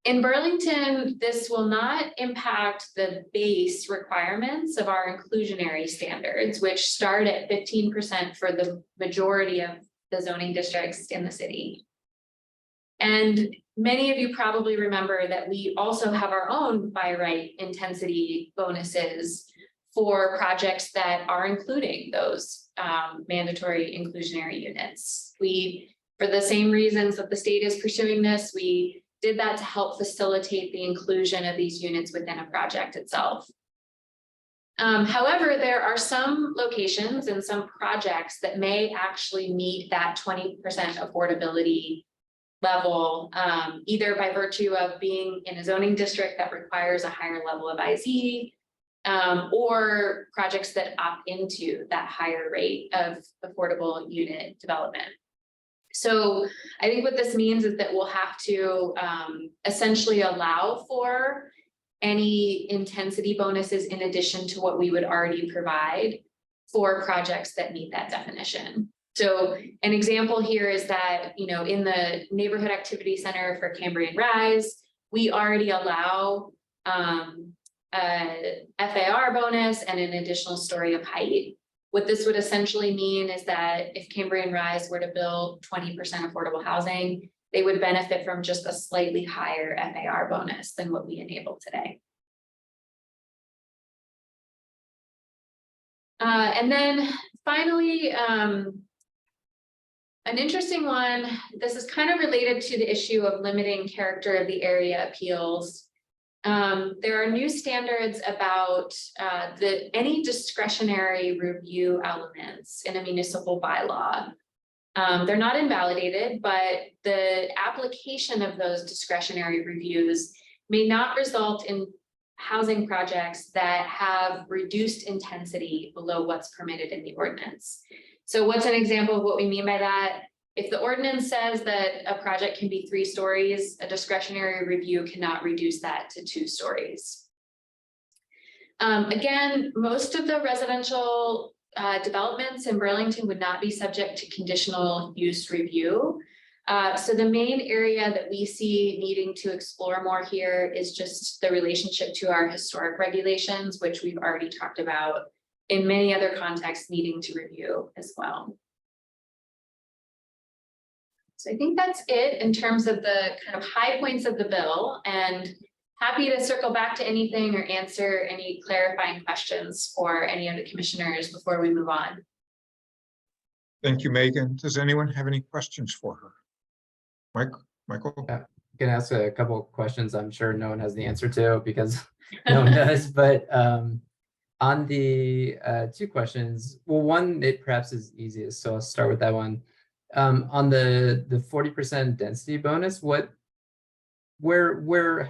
In Burlington, this will not impact the base requirements of our inclusionary standards, which start at 15% for the majority of the zoning districts in the city. And many of you probably remember that we also have our own by right intensity bonuses for projects that are including those mandatory inclusionary units. For the same reasons that the state is pursuing this, we did that to help facilitate the inclusion of these units within a project itself. However, there are some locations and some projects that may actually meet that 20% affordability level, either by virtue of being in a zoning district that requires a higher level of IZ, or projects that opt into that higher rate of affordable unit development. So I think what this means is that we'll have to essentially allow for any intensity bonuses in addition to what we would already provide for projects that meet that definition. So an example here is that, you know, in the Neighborhood Activity Center for Cambrian Rise, we already allow a FAR bonus and an additional story of height. What this would essentially mean is that if Cambrian Rise were to build 20% affordable housing, they would benefit from just a slightly higher FAR bonus than what we enable today. And then finally, an interesting one, this is kind of related to the issue of limiting character of the area appeals. There are new standards about any discretionary review elements in a municipal bylaw. They're not invalidated, but the application of those discretionary reviews may not result in housing projects that have reduced intensity below what's permitted in the ordinance. So what's an example of what we mean by that? If the ordinance says that a project can be 3 stories, a discretionary review cannot reduce that to 2 stories. Again, most of the residential developments in Burlington would not be subject to conditional use review. So the main area that we see needing to explore more here is just the relationship to our historic regulations, which we've already talked about in many other contexts needing to review as well. So I think that's it in terms of the kind of high points of the bill, and happy to circle back to anything or answer any clarifying questions for any of the commissioners before we move on. Thank you, Megan. Does anyone have any questions for her? Michael? Yeah. Can ask a couple of questions I'm sure no one has the answer to because no one does, but on the 2 questions, well, one, it perhaps is easiest, so I'll start with that one. On the 40% density bonus, how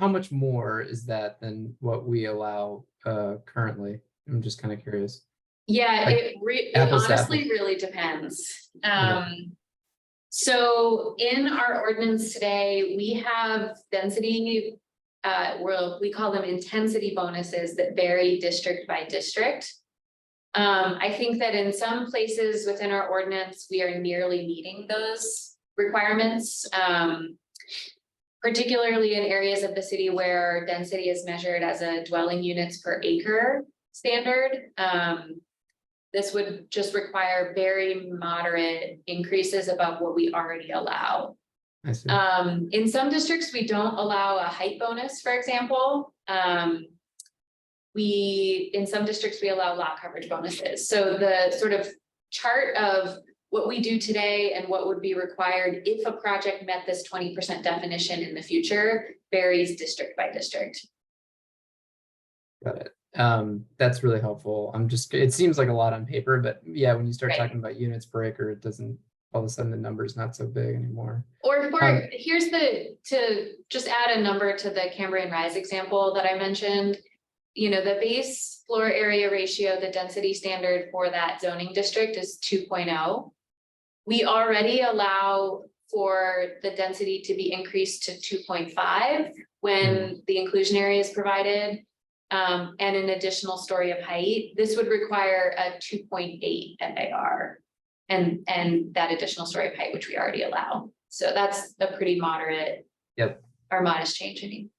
much more is that than what we allow currently? I'm just kind of curious. Yeah, Like, it apples to honestly apples. really depends. Yeah. So in our ordinance today, we have density, we call them intensity bonuses that vary district by district. I think that in some places within our ordinance, we are nearly meeting those requirements, particularly in areas of the city where density is measured as a dwelling units per acre standard. This would just require very moderate increases above what we already allow. I see. In some districts, we don't allow a height bonus, for example. In some districts, we allow lot coverage bonuses. So the sort of chart of what we do today and what would be required if a project met this 20% definition in the future varies district by district. Got it. That's really helpful. It seems like a lot on paper, but yeah, when you start Right. talking about units per acre, it doesn't, all of a sudden the number's not so big anymore. Or to just add a number to the Cambrian Rise example that I mentioned, you know, the base floor area ratio, the density standard for that zoning district is 2.0. We already allow for the density to be increased to 2.5 when the inclusionary is provided, and an additional story of height. This would require a 2.8 FAR and that additional story of height, which we already allow. So that's a pretty moderate or modest change. I mean.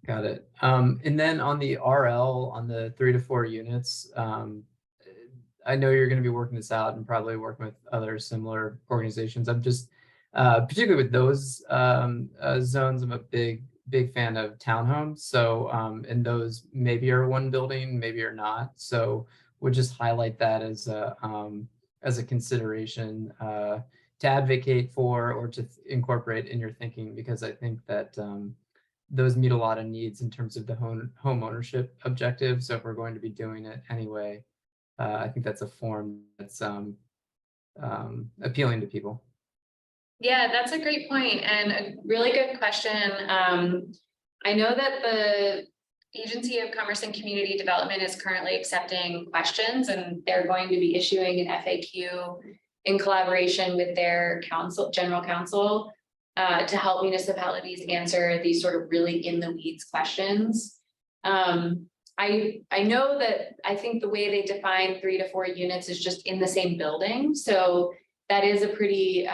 Got it. And then on the RL, on the 3 to 4 units, I know you're going to be working this out and probably working with other similar organizations. I'm just, particularly with those zones, I'm a big fan of townhomes. So, and those maybe are one building, maybe are not. So we'll just highlight that as a consideration to advocate for or to incorporate in your thinking, because I think that those meet a lot of needs in terms of the home ownership objective. So if we're going to be doing it anyway, I think that's a form that's appealing to people. Yeah, that's a great point and a really good question. I know that the Agency of Commerce and Community Development is currently accepting questions, and they're going to be issuing an FAQ in collaboration with their general counsel to help municipalities answer these sort of really in the weeds questions. I know that I think the way they define 3 to 4 units is just in the same building. So that is a pretty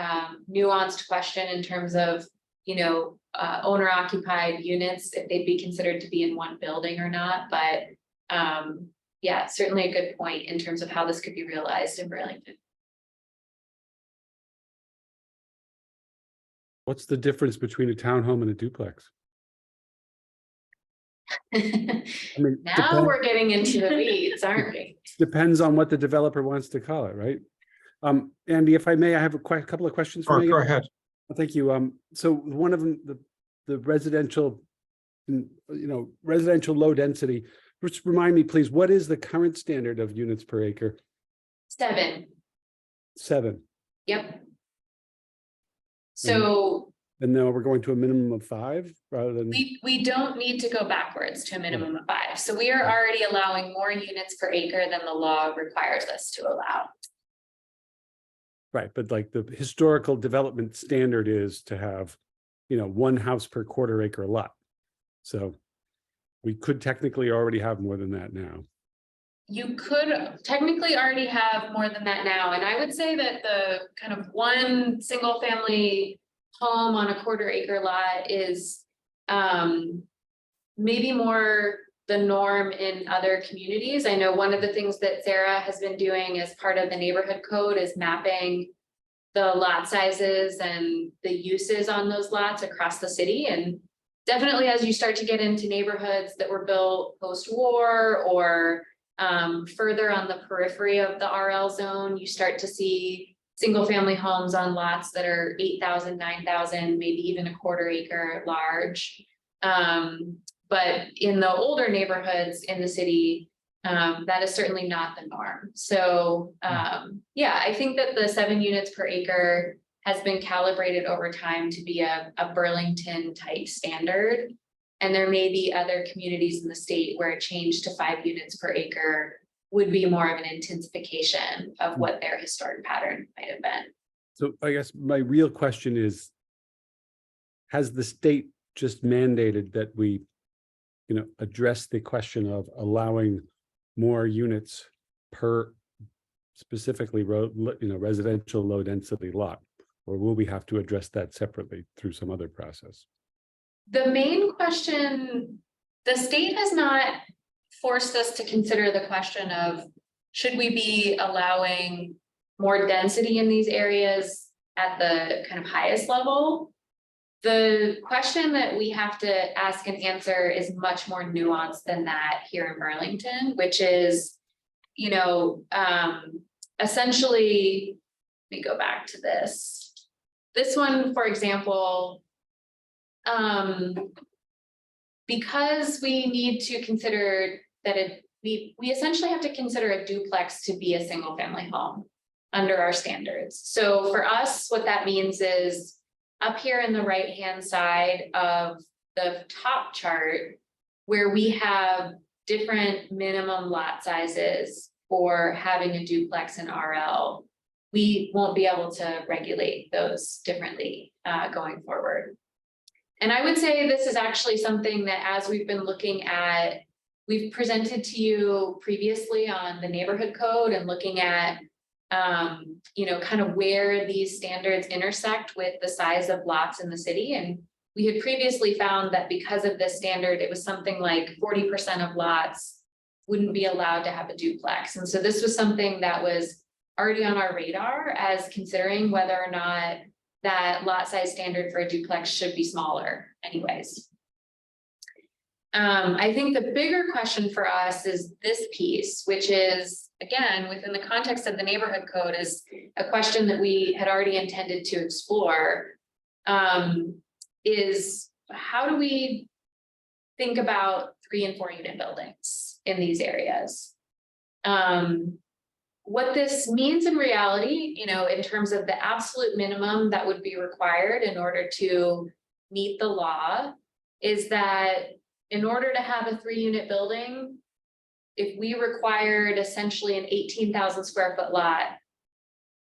nuanced question in terms of, you know, owner occupied units, if they'd be considered to be in one building or not. But yeah, certainly a good point in terms of how this could be realized in Burlington. What's the difference between a townhome and a duplex? I mean, Now we're getting into the weeds, aren't we? depends on what the developer wants to call it, right? Andy, if I may, I have a couple of questions for Or you. go ahead. Thank you. So one of them, the residential, residential low density. Just remind me, please, what is the current standard of units per acre? 7. 7. Yep. So And now we're going to a minimum of 5 rather than. we don't need to go backwards to a minimum of 5. So we are already allowing more units per acre than the law requires us to allow. Right, but like the historical development standard is to have, 1 house per quarter acre lot. So we could technically already have more than that now. You could technically already have more than that now. And I would say that the kind of one single family home on a quarter acre lot is maybe more the norm in other communities. I know one of the things that Sarah has been doing as part of the neighborhood code is mapping the lot sizes and the uses on those lots across the city. And definitely as you start to get into neighborhoods that were built post-war or further on the periphery of the RL zone, you start to see single family homes on lots that are 8,000, 9,000, maybe even a quarter acre large. But in the older neighborhoods in the city, that is certainly not the norm. So yeah, I think that the 7 units per acre has been calibrated over time to be a Burlington type standard. And there may be other communities in the state where a change to 5 units per acre would be more of an intensification of what their historic pattern might have been. So I guess my real question is, has the state just mandated that we, address the question of allowing more units per specifically residential low density lot? Or will we have to address that separately through some other process? The main question, the state has not forced us to consider the question of, should we be allowing more density in these areas at the kind of highest level? The question that we have to ask and answer is much more nuanced than that here in Burlington, which is, essentially, let me go back to this. This one, for example, because we need to consider that we essentially have to consider a duplex to be a single family home under our standards. So for us, what that means is up here in the right-hand side of the top chart, where we have different minimum lot sizes for having a duplex in RL, we won't be able to regulate those differently going forward. And I would say this is actually something that as we've been looking at, we've presented to you previously on the neighborhood code and looking at, kind of where these standards intersect with the size of lots in the city. And we had previously found that because of this standard, it was something like 40% of lots wouldn't be allowed to have a duplex. And so this was something that was already on our radar as considering whether or not that lot size standard for a duplex should be smaller anyways. I think the bigger question for us is this piece, which is, again, within the context of the neighborhood code, is a question that we had already intended to explore, is how do we think about 3 and 4 unit buildings in these areas. What this means in reality, you know, in terms of the absolute minimum that would be required in order to meet the law, is that in order to have a 3 unit building, if we required essentially an 18,000 square foot lot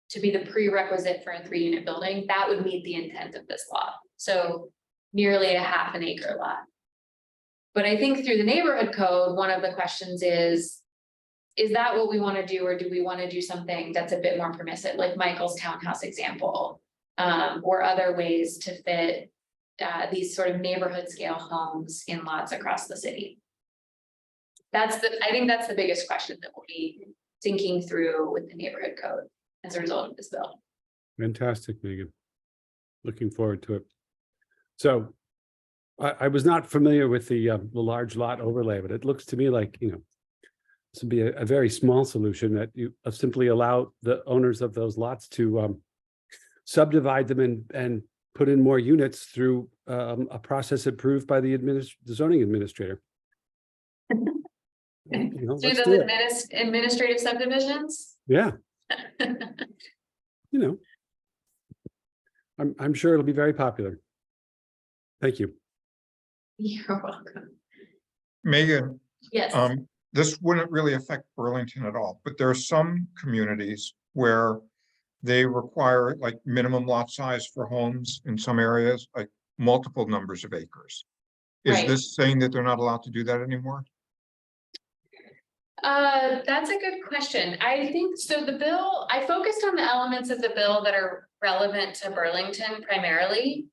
to be the prerequisite for a 3 unit building, that would meet the intent of this law. So nearly a half an acre lot. But I think through the neighborhood code, one of the questions is that what we want to do, or do we want to do something that's a bit more permissive, like Michael's townhouse example, or other ways to fit these sort of neighborhood scale homes in lots across the city? I think that's the biggest question that we'll be thinking through with the neighborhood code as a result of this bill. Fantastic, Megan. Looking forward to it. So I was not familiar with the large lot overlay, but it looks to me like, you know, this would be a very small solution that you simply allow the owners of those lots to subdivide them and put in more units through a process approved by the zoning administrator. You know, Through let's those do it. administrative subdivisions? Yeah, you know. I'm sure it'll be very popular. Thank you. You're welcome. Megan, Yes. this wouldn't really affect Burlington at all, but there are some communities where they require like minimum lot size for homes in some areas, like multiple numbers of acres. Is Right. this saying that they're not allowed to do that anymore? That's a good question. I think so. The bill, I focused on the elements of the bill that are relevant to Burlington primarily.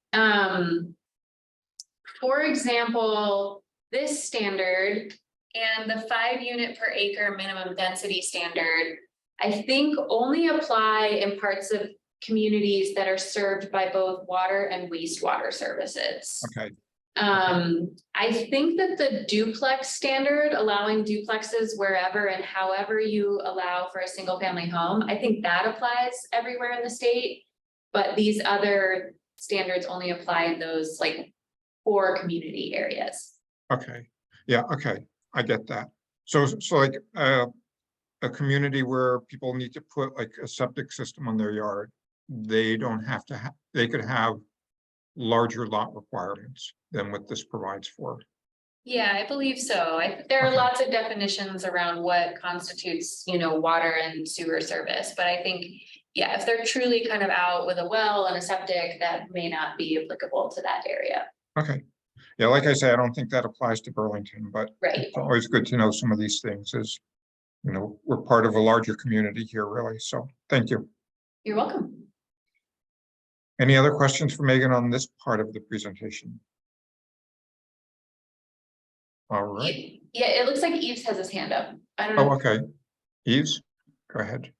For example, this standard and the 5 unit per acre minimum density standard, I think only apply in parts of communities that are served by both water and wastewater services. Okay, I think that the duplex standard, allowing duplexes wherever and however you allow for a single family home, I think that applies everywhere in the state. But these other standards only apply in those like 4 community areas. okay, yeah, okay, I get that. So like a community where people need to put like a septic system on their yard, they don't have to have, they could have larger lot requirements than what this provides for. Yeah, I believe so. There are Okay. lots of definitions around what constitutes, you know, water and sewer service, but I think, yeah, if they're truly kind of out with a well and a septic, that may not be applicable to that area. Okay, yeah, like I say, I don't think that applies to Burlington, but Right. it's always good to know some of these things as, you know, we're part of a larger community here, really, so thank you. You're welcome. Any other questions for Megan on this part of the presentation? All right, Yeah, it looks like Eves has his hand up. I don't oh, know. okay. Eves, go ahead.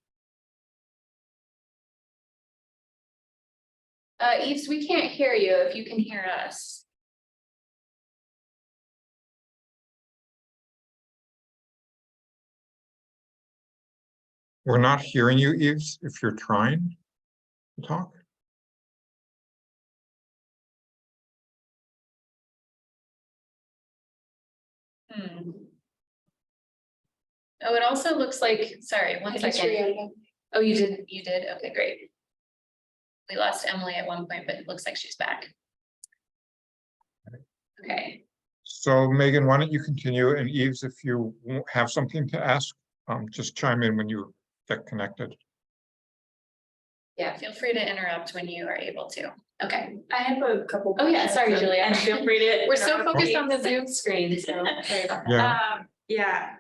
Eves, we can't hear you if you can hear us. We're not hearing you, Eves, if you're trying to talk. Oh, it also looks like, sorry, one second. Oh, you did, okay, great. We lost Emily at one point, but it looks like she's back. Okay, So Megan, why don't you continue, and Eves, if you have something to ask, just chime in when you get connected. yeah, feel free to interrupt when you are able to. Okay, I have a couple. Oh, yeah, sorry, questions, Julia. And feel free to. we're so interrupt focused me. on the Zoom screen, so sorry about that. Yeah,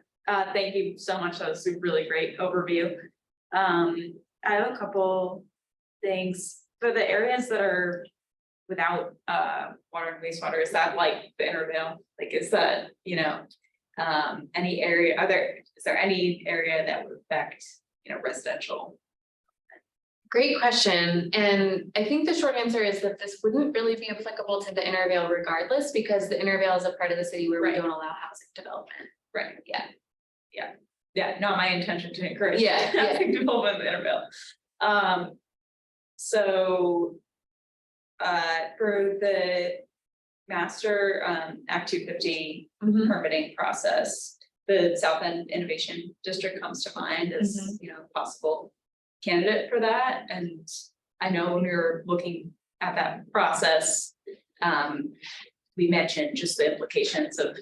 Thank you so much. That was a really great overview. I have a couple things for the areas that are without water and wastewater. Is that like the Intervale? Like, is that, you know, any area, is there any area that would affect, you know, residential? Great question, and I think the short answer is that this wouldn't really be applicable to the Intervale regardless, because the Intervale is a part of the city where we Right. don't allow housing development. Right. Yeah. Yeah, not my intention to encourage. Yeah, yeah. housing development in the Intervale. So. For the master Act 250 Mhm. permitting process, the South End Innovation District comes to mind as, you know, possible candidate for that. And I know when we were looking at that process, we mentioned just the implications of,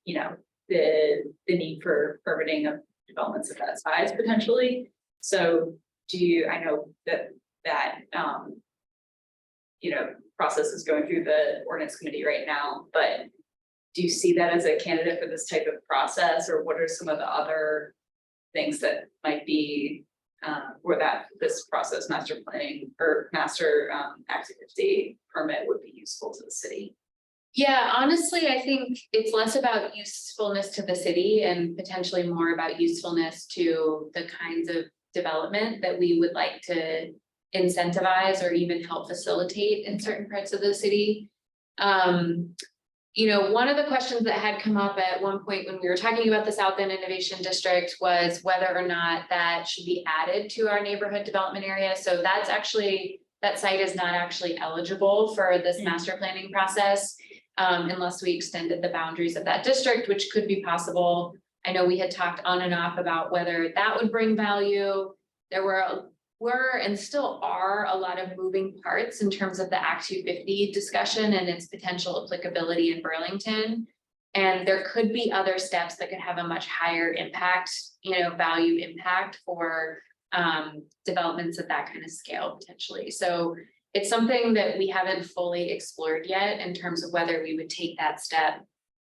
you know, the need for permitting of developments of that size potentially. So I know that you know, process is going through the ordinance committee right now, but do you see that as a candidate for this type of process, or what are some of the other things that might be where this process, master planning or master Act 250 permit would be useful to the city? Yeah, honestly, I think it's less about usefulness to the city and potentially more about usefulness to the kinds of development that we would like to incentivize or even help facilitate in certain parts of the city. You know, one of the questions that had come up at one point when we were talking about the South End Innovation District was whether or not that should be added to our neighborhood development area. So that's actually, that site is not actually eligible for this master planning process unless we extended the boundaries of that district, which could be possible. I know we had talked on and off about whether that would bring value. There were and still are a lot of moving parts in terms of the Act 250 discussion and its potential applicability in Burlington. And there could be other steps that could have a much higher impact, you know, value impact for developments at that kind of scale potentially. So it's something that we haven't fully explored yet in terms of whether we would take that step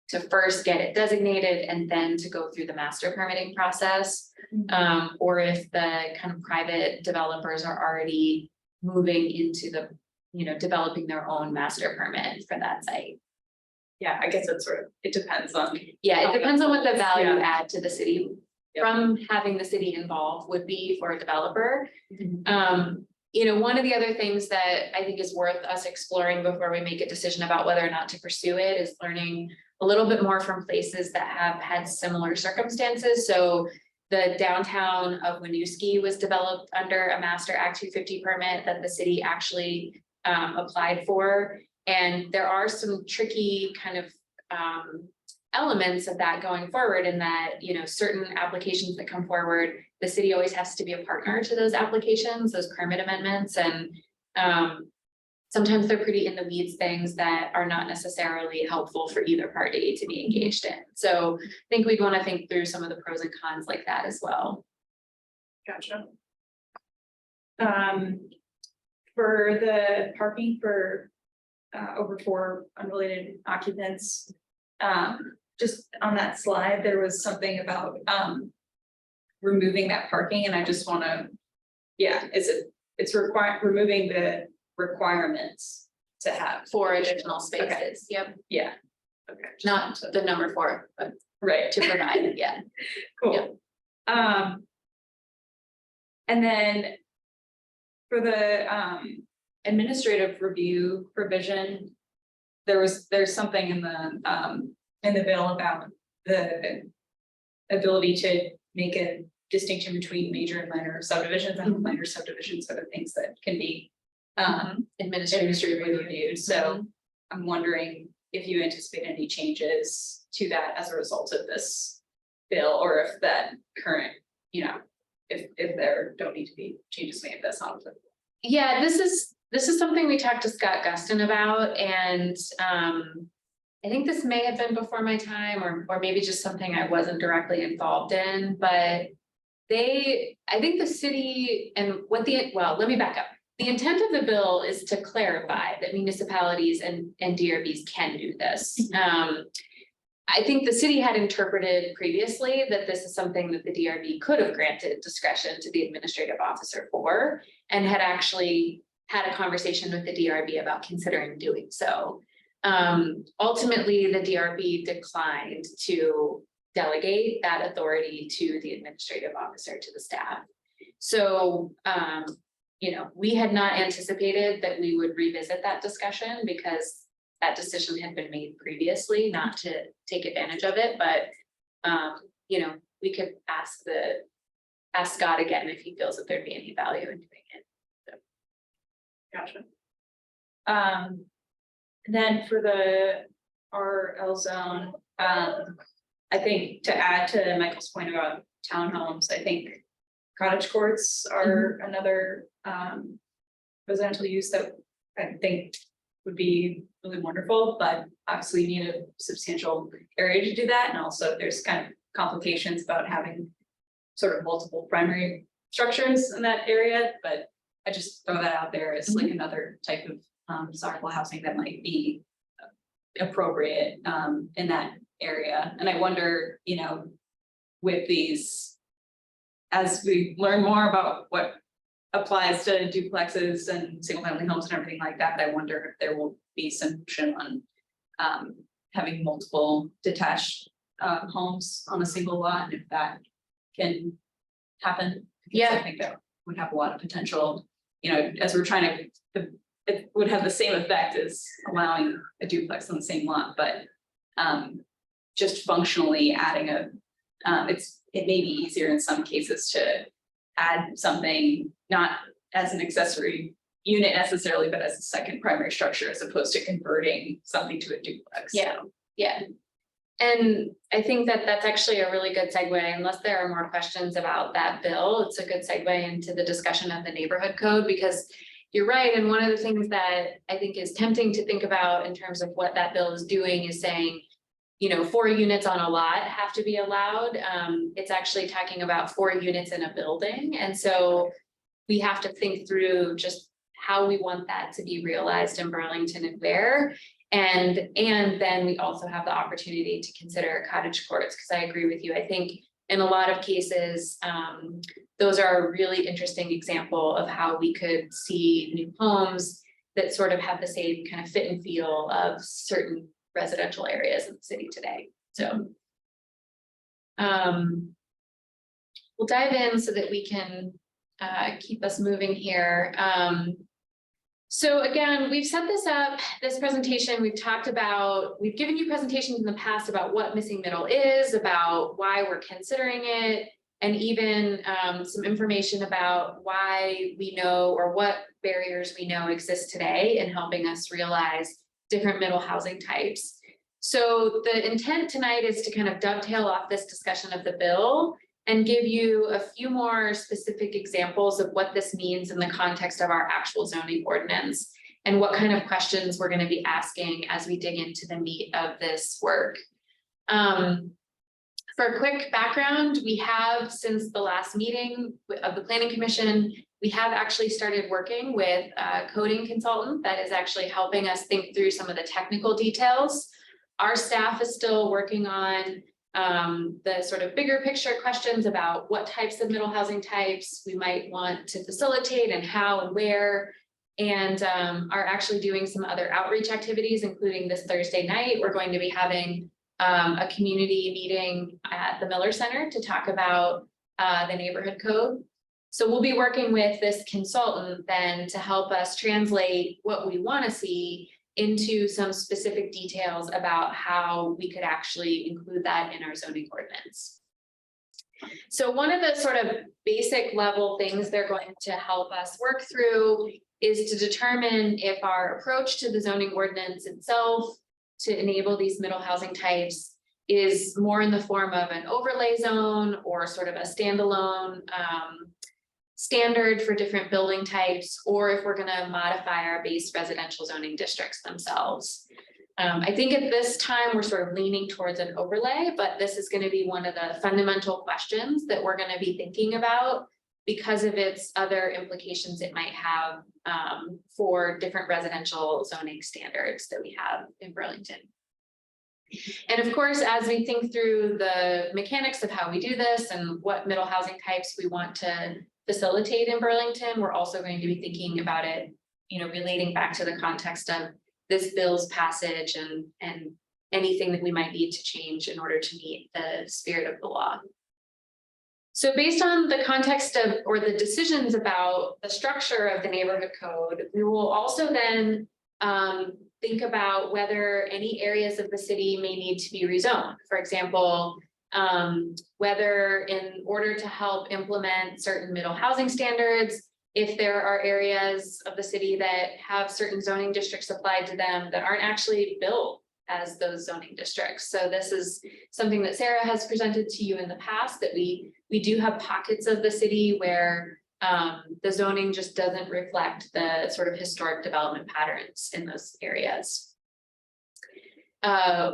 to first get it designated and then to go through the master permitting process. Or if the kind of private developers are already moving into the, you know, developing their own master permit for that site. Yeah, I guess it's it depends on. Yeah, it depends on what the value Yeah. add to the city from having the city involved would be for a developer. You know, one of the other things that I think is worth us exploring before we make a decision about whether or not to pursue it is learning a little bit more from places that have had similar circumstances. So the downtown of Winooski was developed under a master Act 250 permit that the city actually applied for. And there are some tricky kind of elements of that going forward in that, you know, certain applications that come forward, the city always has to be a partner to those applications, those permit amendments. And sometimes they're pretty in the weeds things that are not necessarily helpful for either party to be engaged in. So I think we'd want to think through some of the pros and cons like that as well. Gotcha. For the parking for over 4 unrelated occupants, just on that slide, there was something about removing that parking, and I just want to, it's removing the requirements to have For additional spaces, yep, yeah. Okay. not the number 4, but Right. to provide it, yeah. Cool. And then for the administrative review provision, there's something in the bill about the ability to make a distinction between major and minor subdivisions, and minor subdivisions are the things that can be administratively reviewed. So I'm wondering if you anticipate any changes to that as a result of this bill, or if that current, you know, if there don't need to be changes made, that's not applicable. Yeah, this is something we talked to Scott Guston about, and I think this may have been before my time, or maybe just something I wasn't directly involved in, but I think the city and let me back up. The intent of the bill is to clarify that municipalities and DRBs can do this. I think the city had interpreted previously that this is something that the DRB could have granted discretion to the administrative officer for, and had actually had a conversation with the DRB about considering doing so. Ultimately, the DRB declined to delegate that authority to the administrative officer, to the staff. So, you know, we had not anticipated that we would revisit that discussion because that decision had been made previously not to take advantage of it. But, you know, we could ask Scott again if he feels that there'd be any value in doing it. So. Gotcha. Then for the RL zone, I think to add to Michael's point about townhomes, I think cottage courts are another residential use that I think would be really wonderful, but obviously you need a substantial area to do that. And also there's kind of complications about having sort of multiple primary structures in that area, but I just throw that out there as like another type of desirable housing that might be appropriate in that area. And I wonder, you know, with these, as we learn more about what applies to duplexes and single family homes and everything like that, I wonder if there will be some motion on having multiple detached homes on a single lot, and if that can happen. Because I think that would have a lot of potential, you know, as we're trying to, it would have the same effect as allowing a duplex on the same lot, but just functionally adding a, it may be easier in some cases to add something not as an accessory unit necessarily, but as a second primary structure as opposed to converting something to a duplex. Yeah. Yeah. And I think that that's actually a really good segue, unless there are more questions about that bill, it's a good segue into the discussion of the neighborhood code, because you're right. And one of the things that I think is tempting to think about in terms of what that bill is doing is saying, you know, 4 units on a lot have to be allowed. It's actually talking about 4 units in a building. And so we have to think through just how we want that to be realized in Burlington and where. And then we also have the opportunity to consider cottage courts, because I agree with you. I think in a lot of cases, those are a really interesting example of how we could see new homes that sort of have the same kind of fit and feel of certain residential areas in the city today. So we'll dive in so that we can keep us moving here. So again, we've set this up, this presentation, we've talked about, we've given you presentations in the past about what missing middle is, about why we're considering it, and even some information about why we know, or what barriers we know exist today in helping us realize different middle housing types. So the intent tonight is to kind of dovetail off this discussion of the bill and give you a few more specific examples of what this means in the context of our actual zoning ordinance and what kind of questions we're going to be asking as we dig into the meat of this work. For a quick background, we have, since the last meeting of the Planning Commission, we have actually started working with a coding consultant that is actually helping us think through some of the technical details. Our staff is still working on the sort of bigger picture questions about what types of middle housing types we might want to facilitate and how and where, and are actually doing some other outreach activities, including this Thursday night. We're going to be having a community meeting at the Miller Center to talk about the neighborhood code. So we'll be working with this consultant then to help us translate what we want to see into some specific details about how we could actually include that in our zoning ordinance. So one of the sort of basic level things they're going to help us work through is to determine if our approach to the zoning ordinance itself to enable these middle housing types is more in the form of an overlay zone or sort of a standalone standard for different building types, or if we're going to modify our base residential zoning districts themselves. I think at this time we're sort of leaning towards an overlay, but this is going to be one of the fundamental questions that we're going to be thinking about because of its other implications it might have for different residential zoning standards that we have in Burlington. And of course, as we think through the mechanics of how we do this and what middle housing types we want to facilitate in Burlington, we're also going to be thinking about it, you know, relating back to the context of this bill's passage and anything that we might need to change in order to meet the spirit of the law. So based on the context of, or the decisions about the structure of the neighborhood code, we will also then think about whether any areas of the city may need to be rezoned. For example, whether in order to help implement certain middle housing standards, if there are areas of the city that have certain zoning districts applied to them that aren't actually built as those zoning districts. So this is something that Sarah has presented to you in the past, that we do have pockets of the city where the zoning just doesn't reflect the sort of historic development patterns in those areas.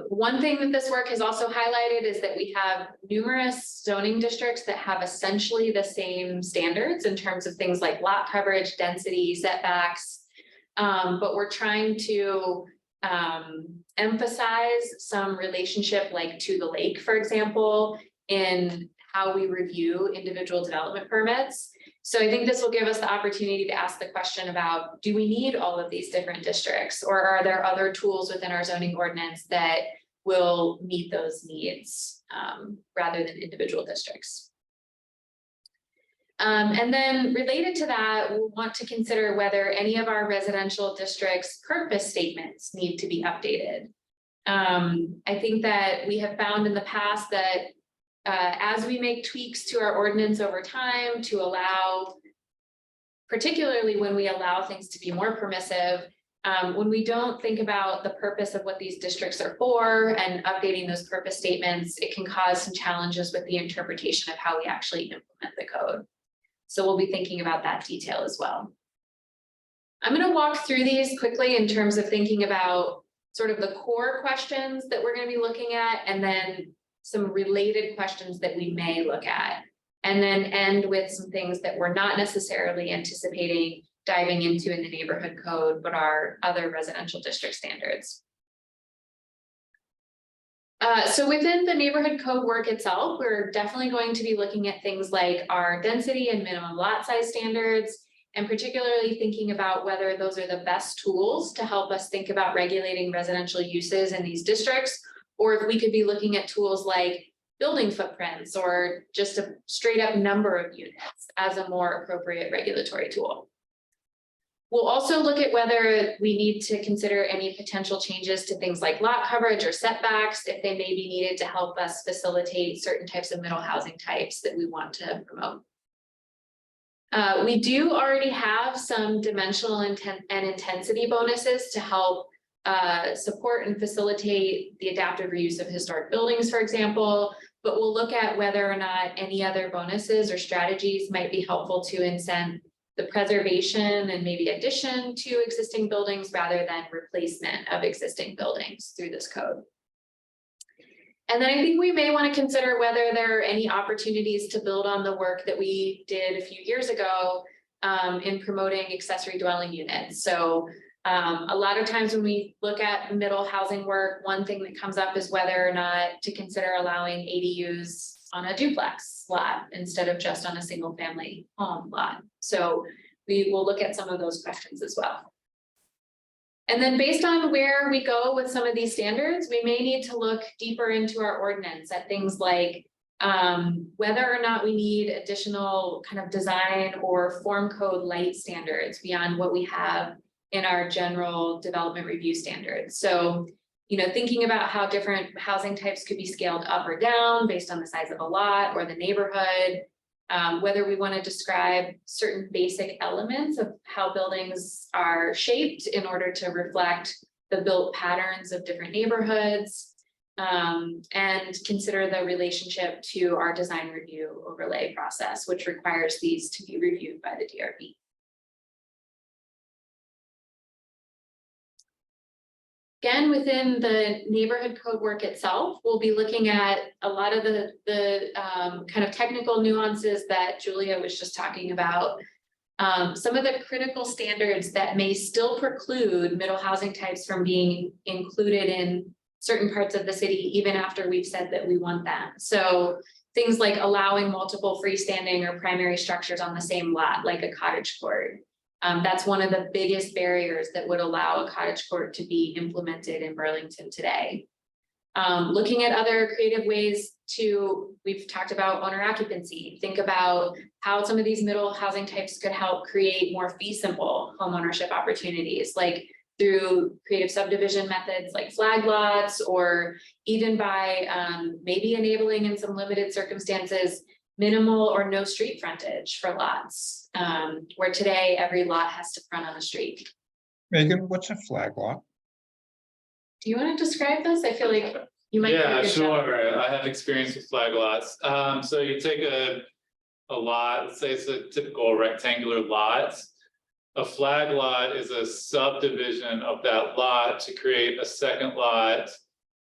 One thing that this work has also highlighted is that we have numerous zoning districts that have essentially the same standards in terms of things like lot coverage, density, setbacks. But we're trying to emphasize some relationship, like to the lake, for example, in how we review individual development permits. So I think this will give us the opportunity to ask the question about, do we need all of these different districts, or are there other tools within our zoning ordinance that will meet those needs rather than individual districts? And then related to that, we'll want to consider whether any of our residential districts' purpose statements need to be updated. I think that we have found in the past that as we make tweaks to our ordinance over time to allow, particularly when we allow things to be more permissive, when we don't think about the purpose of what these districts are for and updating those purpose statements, it can cause some challenges with the interpretation of how we actually implement the code. So we'll be thinking about that detail as well. I'm going to walk through these quickly in terms of thinking about sort of the core questions that we're going to be looking at, and then some related questions that we may look at, and then end with some things that we're not necessarily anticipating diving into in the neighborhood code, but are other residential district standards. So within the neighborhood code work itself, we're definitely going to be looking at things like our density and minimum lot size standards, and particularly thinking about whether those are the best tools to help us think about regulating residential uses in these districts, or if we could be looking at tools like building footprints or just a straight up number of units as a more appropriate regulatory tool. We'll also look at whether we need to consider any potential changes to things like lot coverage or setbacks, if they may be needed to help us facilitate certain types of middle housing types that we want to promote. We do already have some dimensional and intensity bonuses to help support and facilitate the adaptive reuse of historic buildings, for example, but we'll look at whether or not any other bonuses or strategies might be helpful to incent the preservation and maybe addition to existing buildings rather than replacement of existing buildings through this code. And then I think we may want to consider whether there are any opportunities to build on the work that we did a few years ago in promoting accessory dwelling units. So a lot of times when we look at middle housing work, one thing that comes up is whether or not to consider allowing ADUs on a duplex lot instead of just on a single family home lot. So we will look at some of those questions as well. And then based on where we go with some of these standards, we may need to look deeper into our ordinance at things like whether or not we need additional kind of design or form code light standards beyond what we have in our general development review standards. So, you know, thinking about how different housing types could be scaled up or down based on the size of a lot or the neighborhood, whether we want to describe certain basic elements of how buildings are shaped in order to reflect the built patterns of different neighborhoods, and consider the relationship to our design review overlay process, which requires these to be reviewed by the DRB. Again, within the neighborhood code work itself, we'll be looking at a lot of the kind of technical nuances that Julia was just talking about. Some of the critical standards that may still preclude middle housing types from being included in certain parts of the city, even after we've said that we want them. So things like allowing multiple freestanding or primary structures on the same lot, like a cottage court. That's one of the biggest barriers that would allow a cottage court to be implemented in Burlington today. Looking at other creative ways we've talked about owner occupancy. Think about how some of these middle housing types could help create more fee simple homeownership opportunities, like through creative subdivision methods like flag lots, or even by maybe enabling in some limited circumstances minimal or no street frontage for lots, where today every lot has to front on the street. Megan, what's a flag lot? Do you want to describe this? I feel like you might. do a Yeah, good job. sure. I have experience with flag lots. So you take a lot, let's say it's a typical rectangular lot. A flag lot is a subdivision of that lot to create a second lot.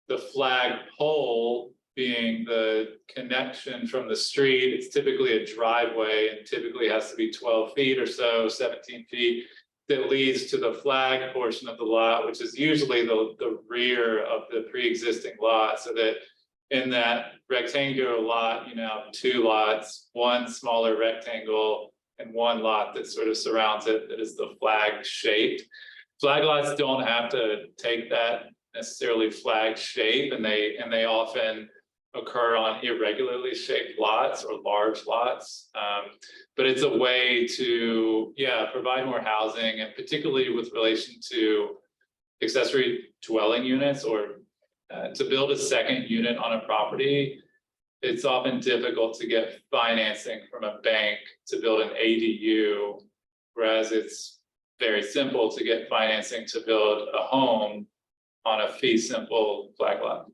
The flag pole being the connection from the street, it's typically a driveway and typically has to be 12 feet or so, 17 feet. That leads to the flag portion of the lot, which is usually the rear of the pre-existing lot, so that in that rectangular lot, you now have two lots, one smaller rectangle and one lot that sort of surrounds it that is the flag shaped. Flag lots don't have to take that necessarily flag shape, and they often occur on irregularly shaped lots or large lots. But it's a way to, provide more housing, and particularly with relation to accessory dwelling units, or to build a second unit on a property. It's often difficult to get financing from a bank to build an ADU, whereas it's very simple to get financing to build a home on a fee simple flag lot.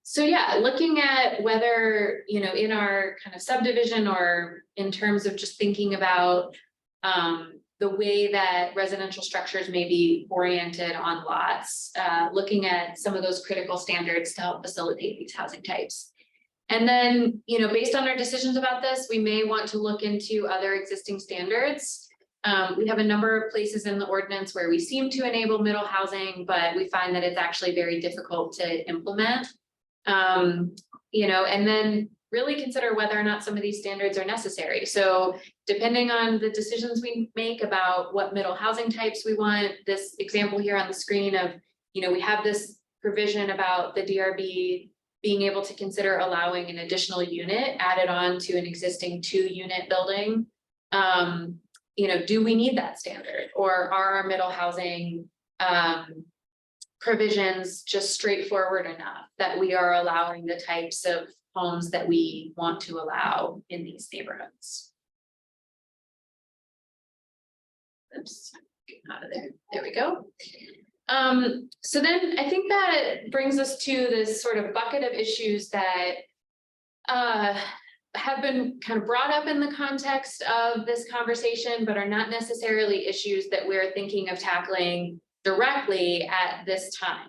So yeah, looking at whether, in our kind of subdivision or in terms of just thinking about the way that residential structures may be oriented on lots, looking at some of those critical standards to help facilitate these housing types. And then, based on our decisions about this, we may want to look into other existing standards. We have a number of places in the ordinance where we seem to enable middle housing, but we find that it's actually very difficult to implement. And then really consider whether or not some of these standards are necessary. So depending on the decisions we make about what middle housing types we want, this example here on the screen of, we have this provision about the DRB being able to consider allowing an additional unit added on to an existing 2-unit building. Do we need that standard, or are our middle housing provisions just straightforward enough that we are allowing the types of homes that we want to allow in these neighborhoods? Oops, getting out of there. There we go. So then I think that brings us to this sort of bucket of issues that have been kind of brought up in the context of this conversation, but are not necessarily issues that we're thinking of tackling directly at this time.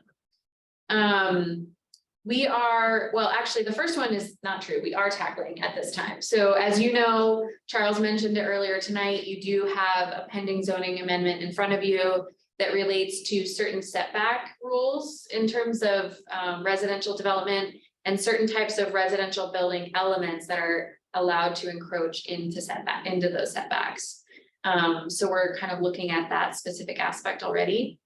Actually, the first one is not true. We are tackling at this time. So as you know, Charles mentioned it earlier tonight, you do have a pending zoning amendment in front of you that relates to certain setback rules in terms of residential development and certain types of residential building elements that are allowed to encroach into those setbacks. So we're kind of looking at that specific aspect already.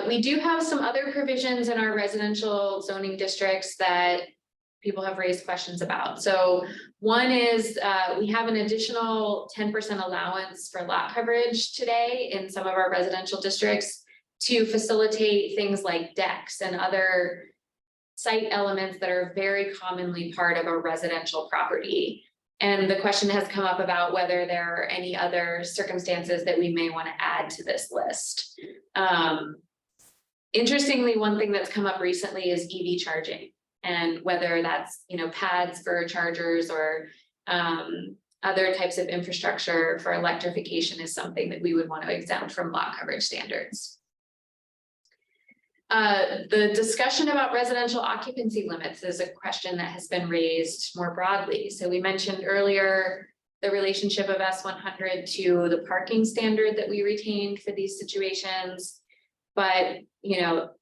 We do have some other provisions in our residential zoning districts that people have raised questions about. So one is we have an additional 10% allowance for lot coverage today in some of our residential districts to facilitate things like decks and other site elements that are very commonly part of a residential property. And the question has come up about whether there are any other circumstances that we may want to add to this list. Interestingly, one thing that's come up recently is EV charging, and whether that's, pads for chargers or other types of infrastructure for electrification is something that we would want to exempt from lot coverage standards. The discussion about residential occupancy limits is a question that has been raised more broadly. So we mentioned earlier the relationship of S100 to the parking standard that we retained for these situations. But,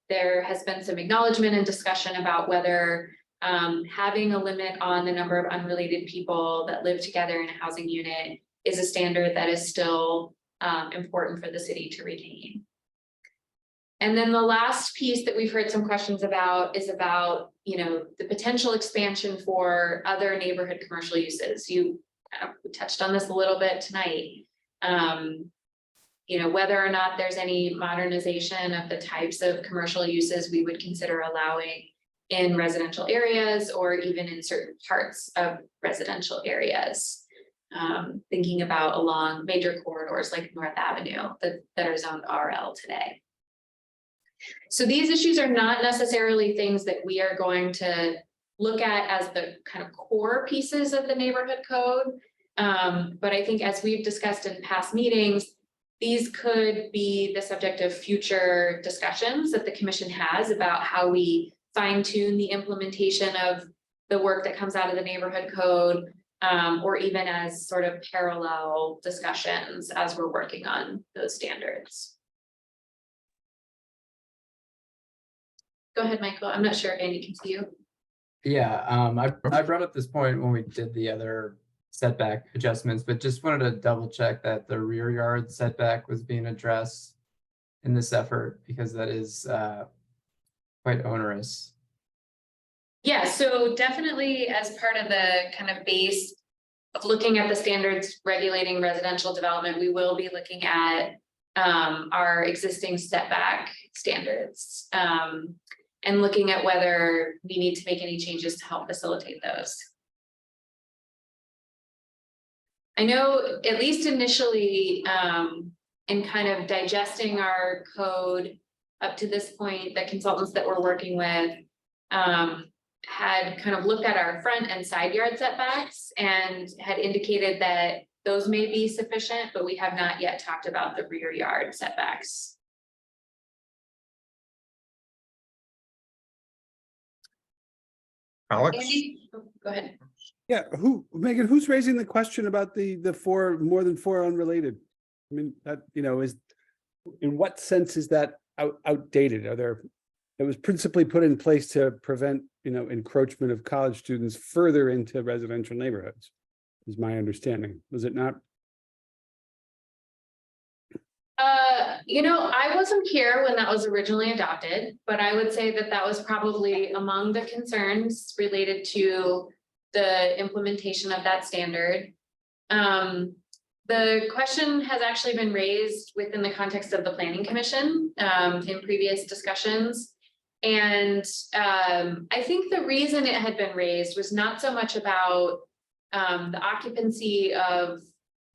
there has been some acknowledgement and discussion about whether having a limit on the number of unrelated people that live together in a housing unit is a standard that is still important for the city to retain. And then the last piece that we've heard some questions about is about, the potential expansion for other neighborhood commercial uses. You touched on this a little bit tonight. whether or not there's any modernization of the types of commercial uses we would consider allowing in residential areas or even in certain parts of residential areas. Thinking about along major corridors like North Avenue that are zoned RL today. So these issues are not necessarily things that we are going to look at as the kind of core pieces of the neighborhood code. But I think as we've discussed in past meetings, these could be the subject of future discussions that the commission has about how we fine tune the implementation of the work that comes out of the neighborhood code, or even as sort of parallel discussions as we're working on those standards. Go ahead, Michael. I'm not sure if Andy can see you. Yeah, I brought up this point when we did the other setback adjustments, but just wanted to double check that the rear yard setback was being addressed in this effort, because that is quite onerous. Yeah, so definitely as part of the kind of base of looking at the standards regulating residential development, we will be looking at our existing setback standards and looking at whether we need to make any changes to help facilitate those. I know at least initially in kind of digesting our code up to this point, the consultants that we're working with had kind of looked at our front and side yard setbacks and had indicated that those may be sufficient, but we have not yet talked about the rear yard setbacks. Alex? Andy, go ahead. Yeah, Megan, who's raising the question about the more than four unrelated? I mean, that, in what sense is that outdated? It was principally put in place to prevent, encroachment of college students further into residential neighborhoods, is my understanding. Was it not? I wasn't here when that was originally adopted, but I would say that that was probably among the concerns related to the implementation of that standard. The question has actually been raised within the context of the Planning Commission in previous discussions. And I think the reason it had been raised was not so much about the occupancy of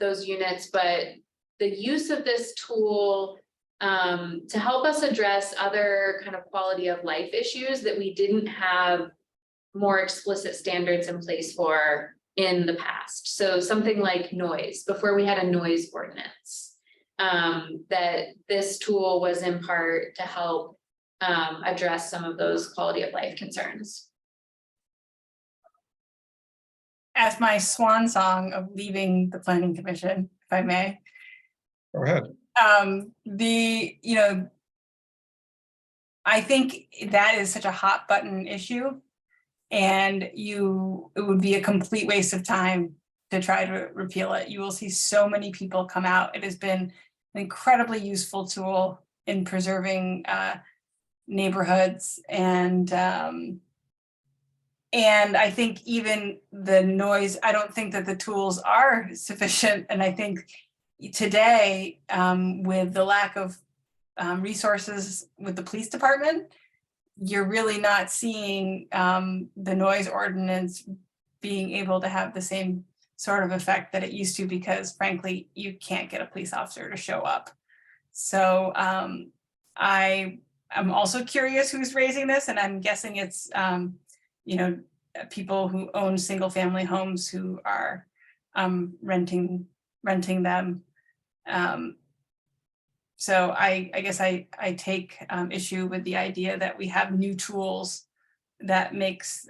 those units, but the use of this tool to help us address other kind of quality of life issues that we didn't have more explicit standards in place for in the past. So something like noise, before we had a noise ordinance, that this tool was in part to help address some of those quality of life concerns. As my swan song of leaving the Planning Commission, if I may. Go ahead. I think that is such a hot button issue. And it would be a complete waste of time to try to repeal it. You will see so many people come out. It has been an incredibly useful tool in preserving neighborhoods, and I think even the noise, I don't think that the tools are sufficient. And I think today, with the lack of resources with the police department, you're really not seeing the noise ordinance being able to have the same sort of effect that it used to, because frankly, you can't get a police officer to show up. So I'm also curious who's raising this, and I'm guessing it's people who own single family homes who are renting them. So I guess I take issue with the idea that we have new tools that makes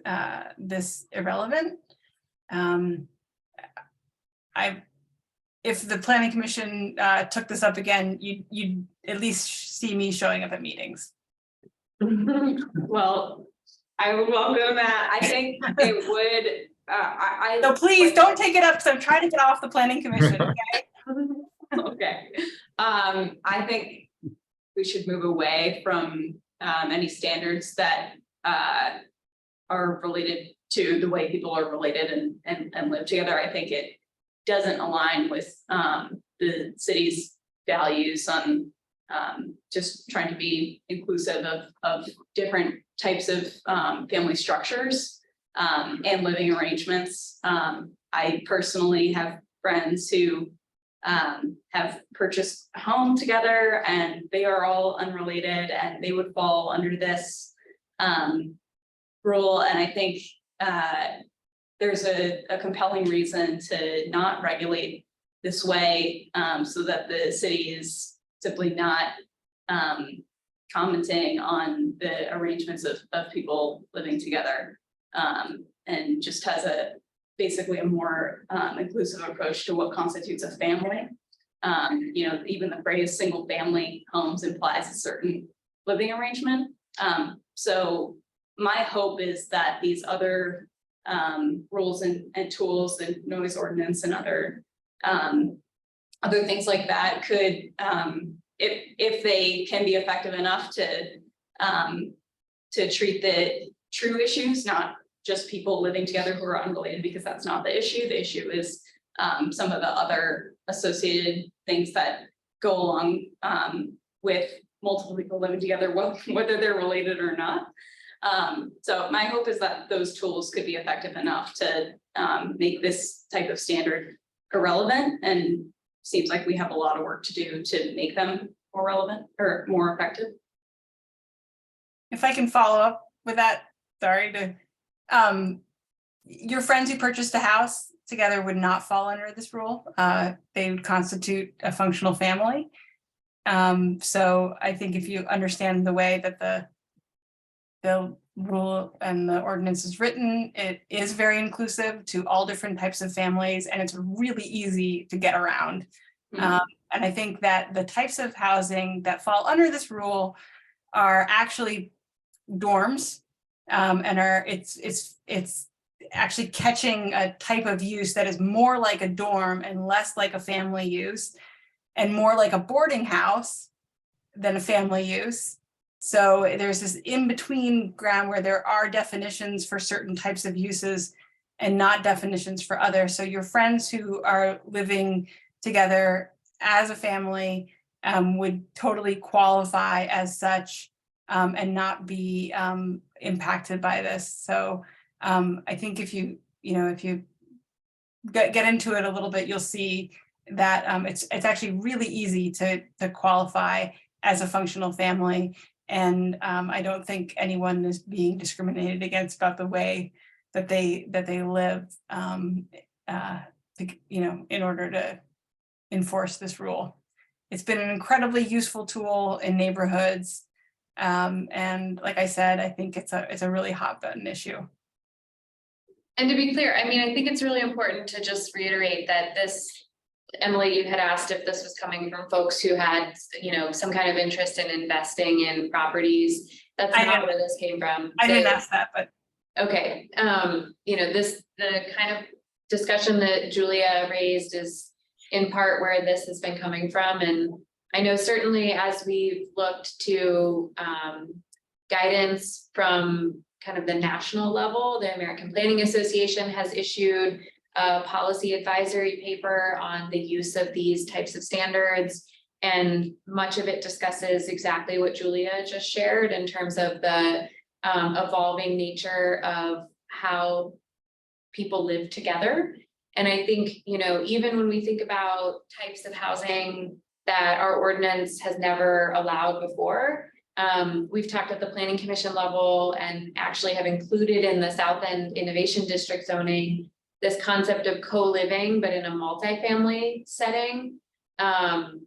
this irrelevant. If the Planning Commission took this up again, you'd at least see me showing up at meetings. Well, I would welcome that. I think it would, So please don't take it up, because I'm trying to get off the Planning Commission, okay? Okay, I think we should move away from any standards that are related to the way people are related and live together. I think it doesn't align with the city's values on just trying to be inclusive of different types of family structures and living arrangements. I personally have friends who have purchased a home together, and they are all unrelated, and they would fall under this rule. And I think there's a compelling reason to not regulate this way, so that the city is simply not commenting on the arrangements of people living together, and just has basically a more inclusive approach to what constitutes a family. You know, even the phrase single family homes implies a certain living arrangement. So my hope is that these other rules and tools, the noise ordinance and other things like that could, if they can be effective enough to treat the true issues, not just people living together who are unrelated, because that's not the issue. The issue is some of the other associated things that go along with multiple people living together, whether they're related or not. So my hope is that those tools could be effective enough to make this type of standard irrelevant, and seems like we have a lot of work to do to make them more relevant or more effective. If I can follow up with that, sorry to, your friends who purchased a house together would not fall under this rule. They would constitute a functional family. So I think if you understand the way that the rule and the ordinance is written, it is very inclusive to all different types of families, and it's really easy to get around. And I think that the types of housing that fall under this rule are actually dorms, and it's actually catching a type of use that is more like a dorm and less like a family use, and more like a boarding house than a family use. So there's this in-between ground where there are definitions for certain types of uses and not definitions for others. So your friends who are living together as a family would totally qualify as such, and not be impacted by this. So I think if you get into it a little bit, you'll see that it's actually really easy to qualify as a functional family. And I don't think anyone is being discriminated against about the way that they live, in order to enforce this rule. It's been an incredibly useful tool in neighborhoods. And like I said, I think it's a really hot button issue. And to be clear, I mean, I think it's really important to just reiterate that this, Emily, you had asked if this was coming from folks who had, some kind of interest in investing in properties. That's not where this came from. I didn't ask that, but. Okay, the kind of discussion that Julia raised is in part where this has been coming from. And I know certainly as we've looked to guidance from kind of the national level, the American Planning Association has issued a policy advisory paper on the use of these types of standards. And much of it discusses exactly what Julia just shared in terms of the evolving nature of how people live together. And I think, even when we think about types of housing that our ordinance has never allowed before, we've talked at the Planning Commission level and actually have included in the South End Innovation District zoning this concept of co-living, but in a multifamily setting. And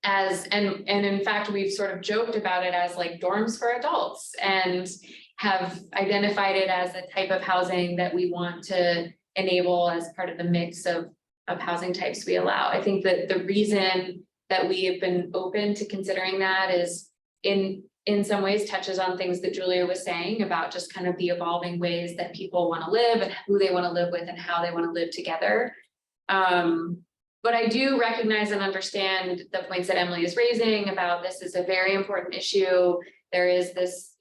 in fact, we've sort of joked about it as like dorms for adults, and have identified it as a type of housing that we want to enable as part of the mix of housing types we allow. I think that the reason that we have been open to considering that is in some ways touches on things that Julia was saying about just kind of the evolving ways that people want to live and who they want to live with and how they want to live together. But I do recognize and understand the points that Emily is raising about this is a very important issue. There is this,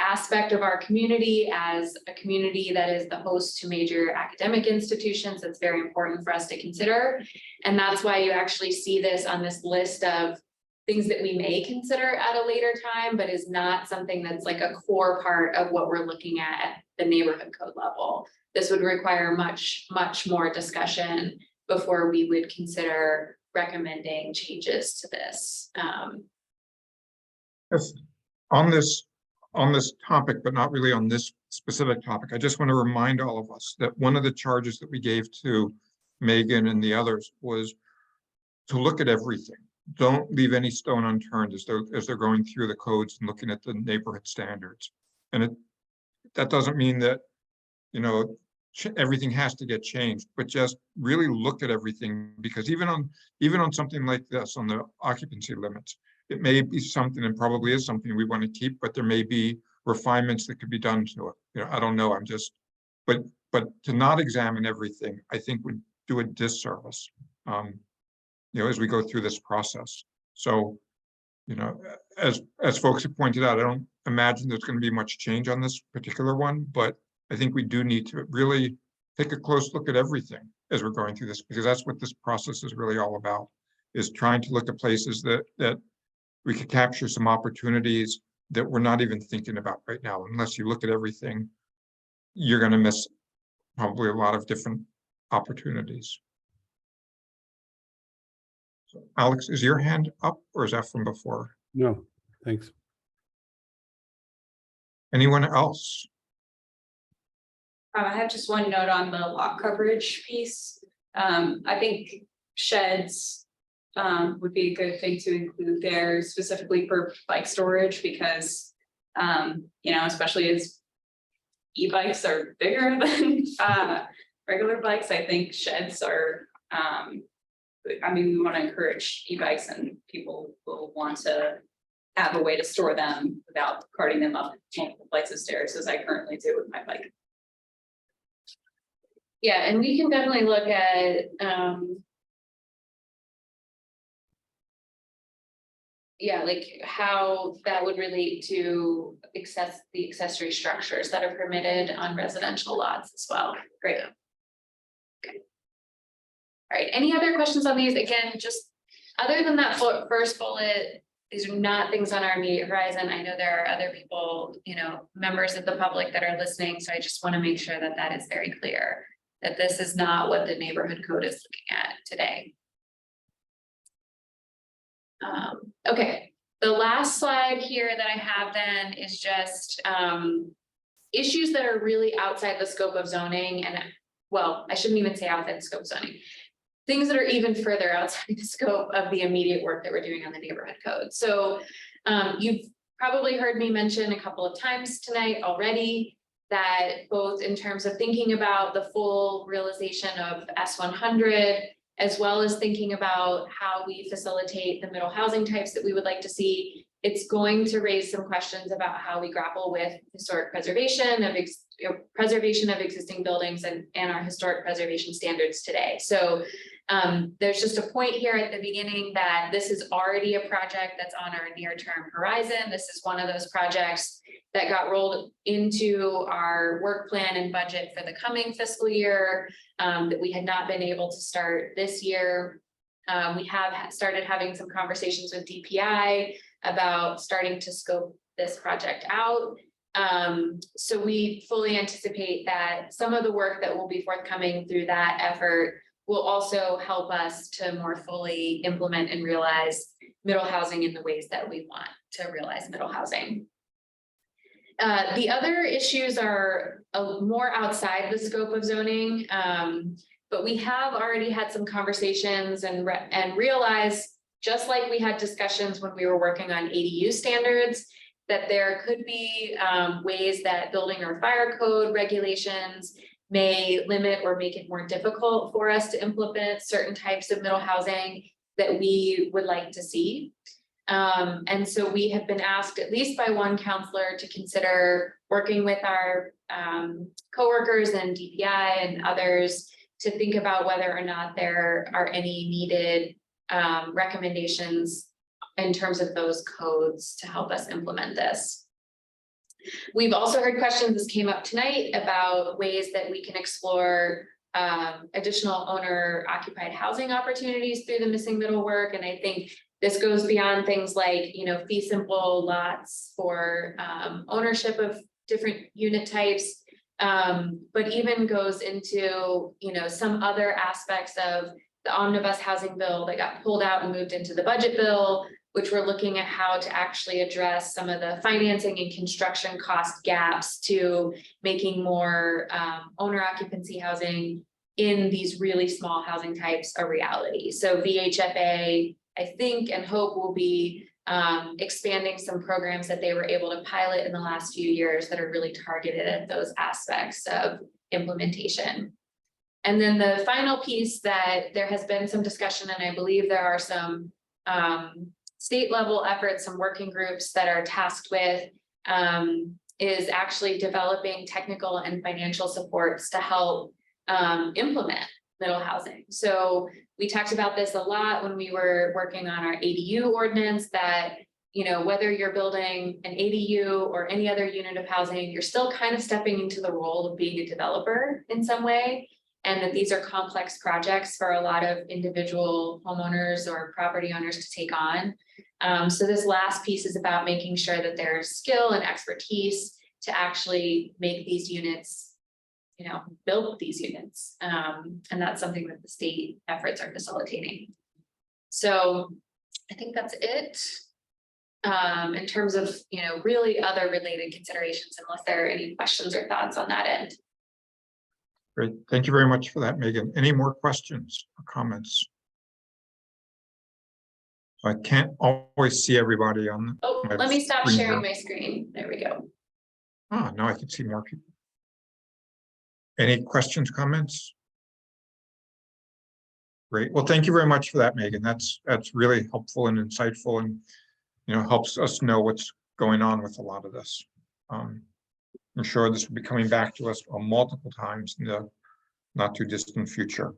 aspect of our community as a community that is the host to major academic institutions. That's very important for us to consider. And that's why you actually see this on this list of things that we may consider at a later time, but is not something that's like a core part of what we're looking at the neighborhood code level. This would require much, much more discussion before we would consider recommending changes to this. Yes. On this topic, but not really on this specific topic, I just want to remind all of us that one of the charges that we gave to Megan and the others was to look at everything. Don't leave any stone unturned as they're going through the codes and looking at the neighborhood standards. And that doesn't mean that, you know, everything has to get changed, but just really look at everything, because even on something like this, on the occupancy limits, it may be something, and probably is something we want to keep, but there may be refinements that could be done to it. You know, I don't know. But to not examine everything, I think would do a disservice, you know, as we go through this process. So, you know, as folks have pointed out, I don't imagine there's going to be much change on this particular one, but I think we do need to really take a close look at everything as we're going through this, because that's what this process is really all about, is trying to look at places that we could capture some opportunities that we're not even thinking about right now. Unless you look at everything, you're going to miss probably a lot of different opportunities. So, Alex, is your hand up or is that from before? No, thanks. Anyone else? I have just one note on the lot coverage piece. I think sheds would be a good thing to include there, specifically for bike storage, because you know, especially as e-bikes are bigger than regular bikes, I think sheds are I mean, we want to encourage e-bikes, and people will want to have a way to store them without carting them up multiple flights of stairs, as I currently do with my bike. Yeah, and we can definitely look at, yeah, like how that would relate to the accessory structures that are permitted on residential lots as well. Great. Okay. All right, any other questions on these? Again, just other than that first bullet, these are not things on our immediate horizon. I know there are other people, you know, members of the public that are listening, so I just want to make sure that that is very clear, that this is not what the neighborhood code is looking at today. Okay, the last slide here that I have then is just issues that are really outside the scope of zoning, and well, I shouldn't even say outside the scope of zoning. Things that are even further outside the scope of the immediate work that we're doing on the neighborhood code. So you've probably heard me mention a couple of times tonight already that both in terms of thinking about the full realization of S100, as well as thinking about how we facilitate the middle housing types that we would like to see, it's going to raise some questions about how we grapple with historic preservation of existing buildings and our historic preservation standards today. So there's just a point here at the beginning that this is already a project that's on our near-term horizon. This is one of those projects that got rolled into our work plan and budget for the coming fiscal year that we had not been able to start this year. We have started having some conversations with DPI about starting to scope this project out. So we fully anticipate that some of the work that will be forthcoming through that effort will also help us to more fully implement and realize middle housing in the ways that we want to realize middle housing. The other issues are more outside the scope of zoning, but we have already had some conversations and realized, just like we had discussions when we were working on ADU standards, that there could be ways that building or fire code regulations may limit or make it more difficult for us to implement certain types of middle housing that we would like to see. And so we have been asked, at least by one counselor, to consider working with our coworkers and DPI and others to think about whether or not there are any needed recommendations in terms of those codes to help us implement this. We've also heard questions, this came up tonight, about ways that we can explore additional owner occupied housing opportunities through the missing middle work. And I think this goes beyond things like, you know, fee simple lots for ownership of different unit types. But even goes into, you know, some other aspects of the omnibus housing bill that got pulled out and moved into the budget bill, which we're looking at how to actually address some of the financing and construction cost gaps to making more owner occupancy housing in these really small housing types a reality. So VHFA, I think and hope, will be expanding some programs that they were able to pilot in the last few years that are really targeted at those aspects of implementation. And then the final piece that there has been some discussion, and I believe there are some state level efforts, some working groups that are tasked with, is actually developing technical and financial supports to help implement middle housing. So we talked about this a lot when we were working on our ADU ordinance, that, you know, whether you're building an ADU or any other unit of housing, you're still kind of stepping into the role of being a developer in some way. And that these are complex projects for a lot of individual homeowners or property owners to take on. So this last piece is about making sure that there's skill and expertise to actually make these units, you know, build these units. And that's something that the state efforts are facilitating. So I think that's it. In terms of, you know, really other related considerations, unless there are any questions or thoughts on that end. Great. Thank you very much for that, Megan. Any more questions or comments? I can't always see everybody on. Oh, my let me stop screen sharing here. my screen. There we go. Ah, now I can see more people. Any questions, comments? Great. Well, thank you very much for that, Megan. That's really helpful and insightful, and, you know, helps us know what's going on with a lot of this. I'm sure this will be coming back to us multiple times in the not too distant future.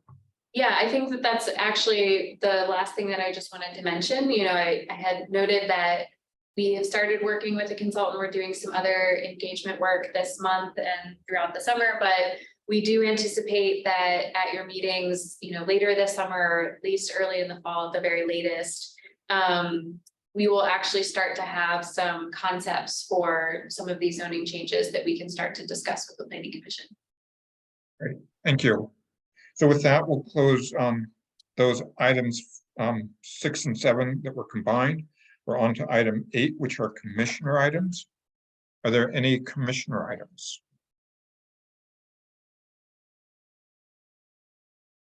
Yeah, I think that that's actually the last thing that I just wanted to mention. You know, I had noted that we have started working with a consultant. We're doing some other engagement work this month and throughout the summer, but we do anticipate that at your meetings, you know, later this summer, or at least early in the fall at the very latest, we will actually start to have some concepts for some of these zoning changes that we can start to discuss with the planning commission. Great, thank you. So with that, we'll close those items 6 and 7 that were combined. We're on to item 8, which are commissioner items. Are there any commissioner items?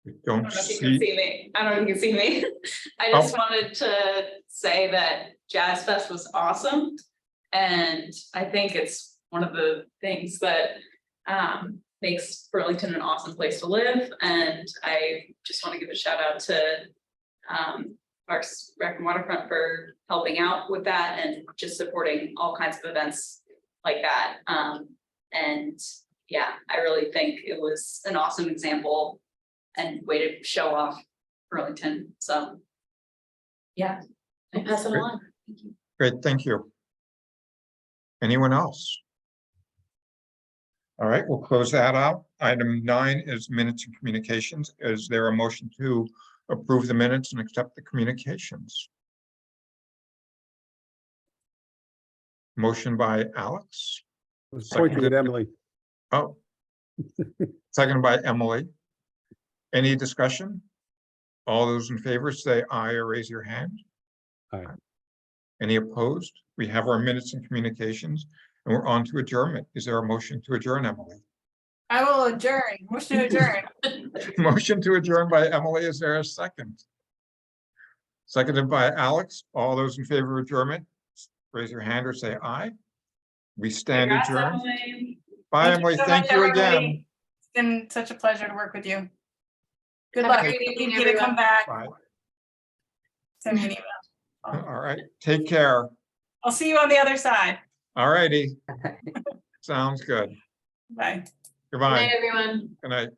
We I don't don't know if you can see. see me. I don't know if you can see me. I just wanted to say that Jazz Fest was awesome. And I think it's one of the things that makes Burlington an awesome place to live. And I just want to give a shout out to Parks Rec and Waterfront for helping out with that and just supporting all kinds of events like that. And yeah, I really think it was an awesome example and way to show off Burlington. So yeah, I'll pass it Great. along. Thank you. Great, thank you. Anyone else? All right, we'll close that out. Item 9 is minutes and communications. Is there a motion to approve the minutes and accept the communications? Motion by Alex. I was pointing at Emily. Oh. Seconded by Emily. Any discussion? All those in favor say aye or raise your hand. Aye. Any opposed? We have our minutes and communications, and we're on to adjournment. Is there a motion to adjourn, Emily? I will adjourn. Motion to adjourn. Motion to adjourn by Emily. Is there a second? Seconded by Alex. All those in favor of adjournment, raise your hand or say aye. We stand Congrats, adjourned. Emily. Bye, Emily. so Thank much, you everybody. again. It's been such a pleasure to work with you. Good Have a luck. great If you evening, need to come everyone. back, Bye. send me an email. All right. Take care. I'll see you on the other side. All righty. Sounds good. Bye. Good Goodbye. night, everyone. Good night.